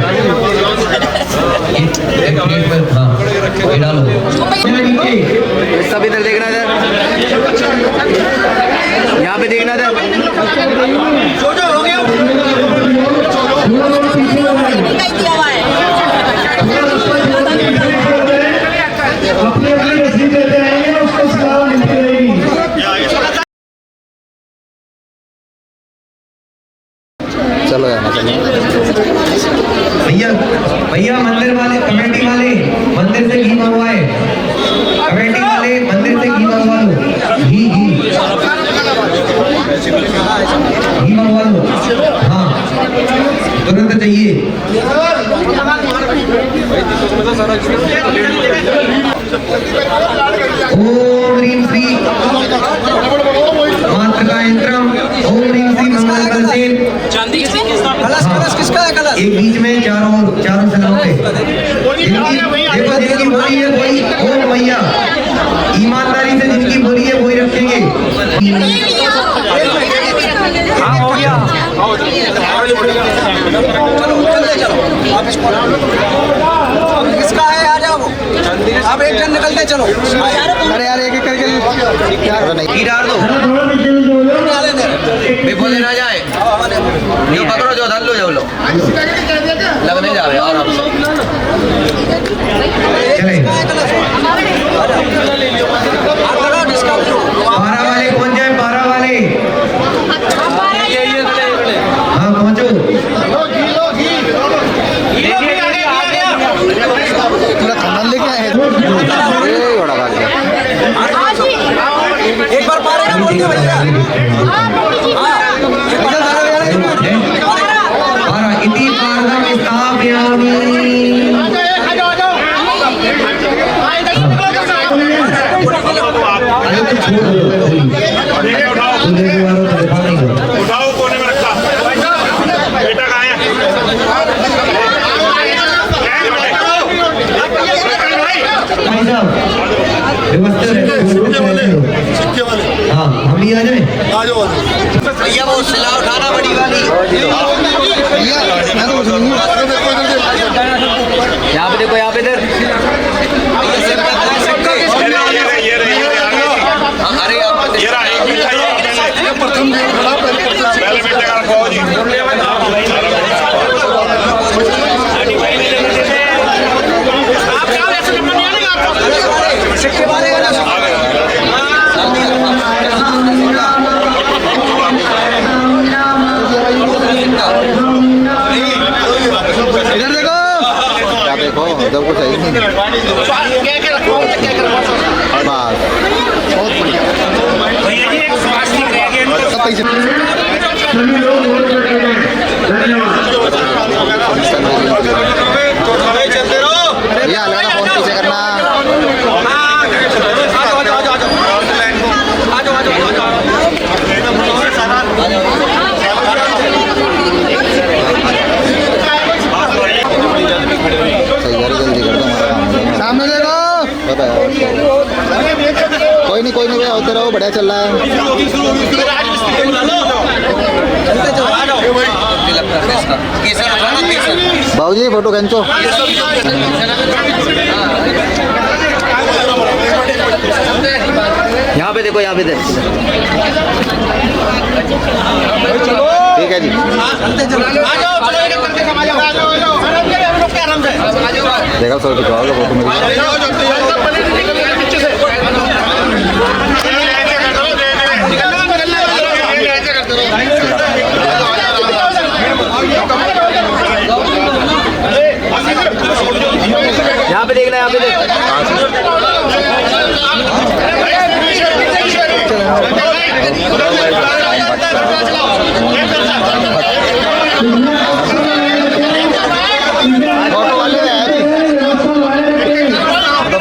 एक प्लेट में हाँ ये डालो सब इधर देखना इधर यहाँ पे देखना इधर जो हो गया अपने अपनी रसीद देते रहेंगे उसको सलाह मिलती रहेगी चलो यार भैया भैया मंदिर वाले कमेटी वाले मंदिर से घी मंगवाए कमेटी वाले मंदिर से घी मंगवा लो घी मंगवा लो हाँ तुरंत चाहिए ओम ह्रीं श्री मातृका यंत्रम ओम ह्रीं श्री मंगल कलसेन एक बीच में चारों सलाम पे देखो जिनकी बोली है वही ओम मैया ईमानदारी से जिनकी बोली है वही रखेंगे हाँ हो गया किसका है आ जाओ आप एक जन निकलते चलो अरे यार एक एक करके घी डाल दो बेबोले ना जाए जो पकड़ो जो धर लो जो लो लगने जावे आराम से चले बारह वाले कौन जाए 12 वाले हाँ पहुंचो खाना लेके आए एक बार पारे का बोल दे भैया इति पारदम स्थापयामि उठाओ कोने में रखा बेटा कहाँ है हाँ हम भी आ जाए भैया वो सिला उठाना बड़ी वाली यहाँ पे देखो यहाँ पे इधर इधर देखो जब कुछ चाहिए कोई नहीं भैया, होते रहो, बढ़िया चल रहा है। बाबूजी फोटो खींचो। यहाँ पे देखो, यहाँ पे देखो। ठीक है जी। देखा सर दिखाओगे फोटो में। यहाँ पे देखना, यहाँ पे देख।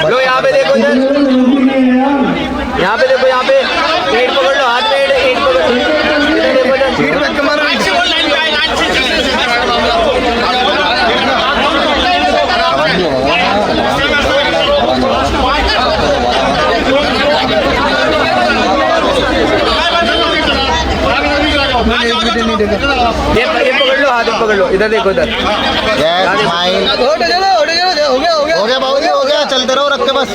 लो यहाँ पे देखो, यहाँ पे देखो, यहाँ पे ईंट पकड़ लो, हाथ में ईंट पकड़ लो। ये पकड़ लो, हाथ में पकड़ लो, इधर देखो, इधर। हो गया बाबूजी, हो गया, चलते रहो, रख के बस।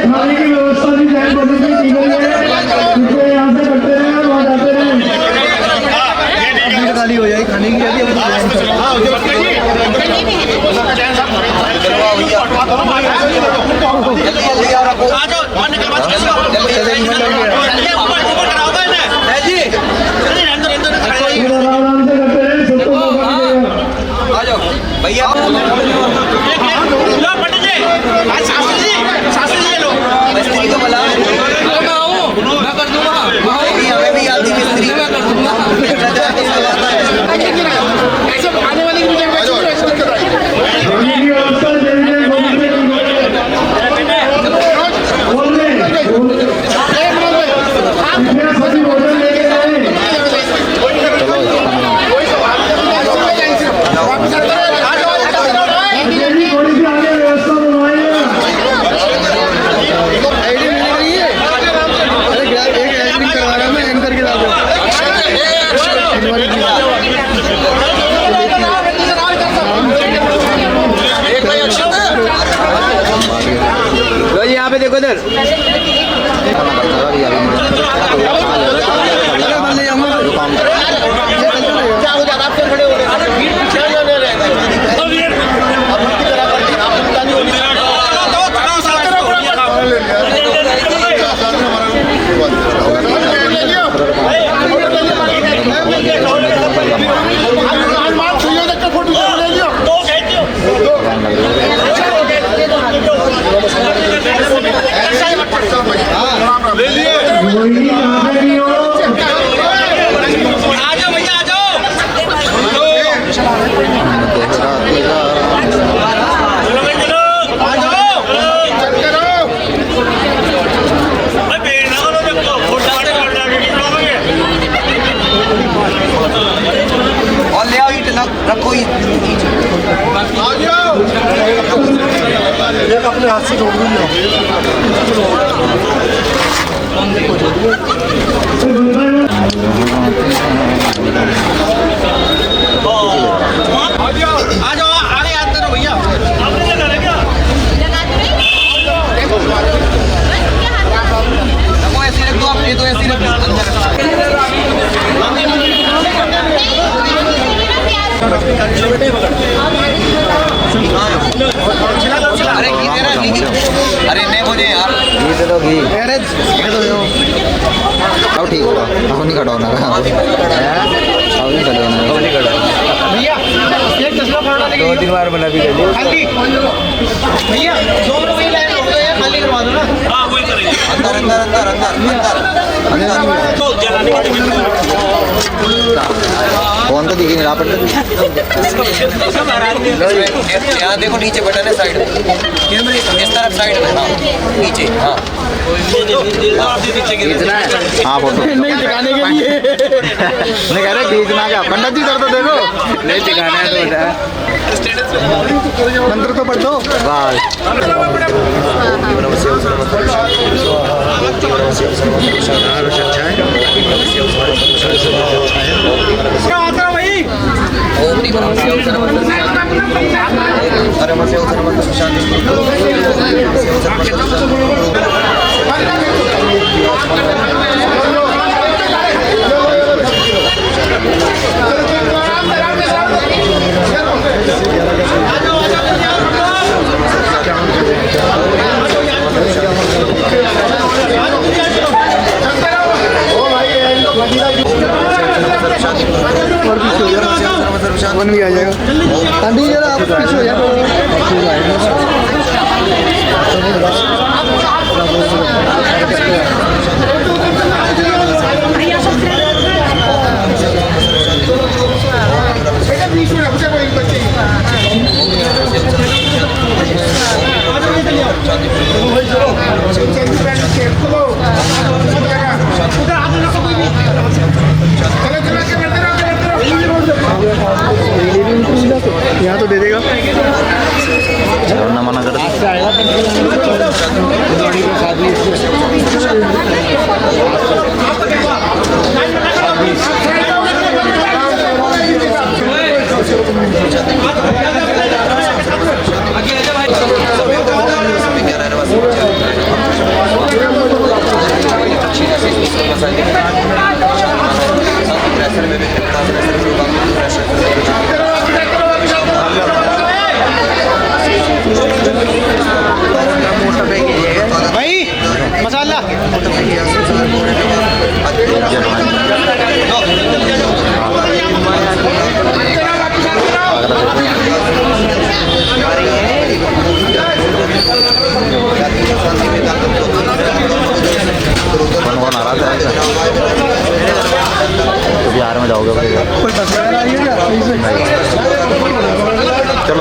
खाने की व्यवस्था भी खाली हो जाएगी खाने की। भैया मिस्त्री को बुला, मैं कर दूंगा। हमें भी याद थी मिस्त्री, मैं कर दूंगा। आने वाली यहाँ पे देखो इधर। और ले आओ ईंट, रखो ईंट। अपने हाथ से जोड़ लीजिए। आ जाओ, आगे याद करो भैया। ऐसी रख दो, आप ये तो ऐसी रख दो। अरे घी दे रहा, घी। अरे नहीं मुझे यार घी दे दो, घी। अब ठीक होगा, अब नहीं खड़ा होना। अब नहीं खड़ा होना। भैया एक तस्वीर बनाना, 2-3 बार बना भी कर भैया 2 रुपये खाली करवा दो ना। हाँ वही करेंगे। अंदर अंदर अंदर अंदर अंदर अंदर। फोन तो दिखी नहीं रहा पंडित जी। यहाँ देखो नीचे बटन है साइड में, इस तरफ साइड में, हाँ नीचे, हाँ खींचना है। हाँ फोटो नहीं दिखाने के लिए मैं कह रहा खींचना क्या पंडित जी कर दो देखो नहीं दिखाना है तो मंत्र तो पढ़ दो बस। वन भी आ जाएगा। आंटी जरा आप पीछे हो जाओ। यहाँ तो दे देगा मना कर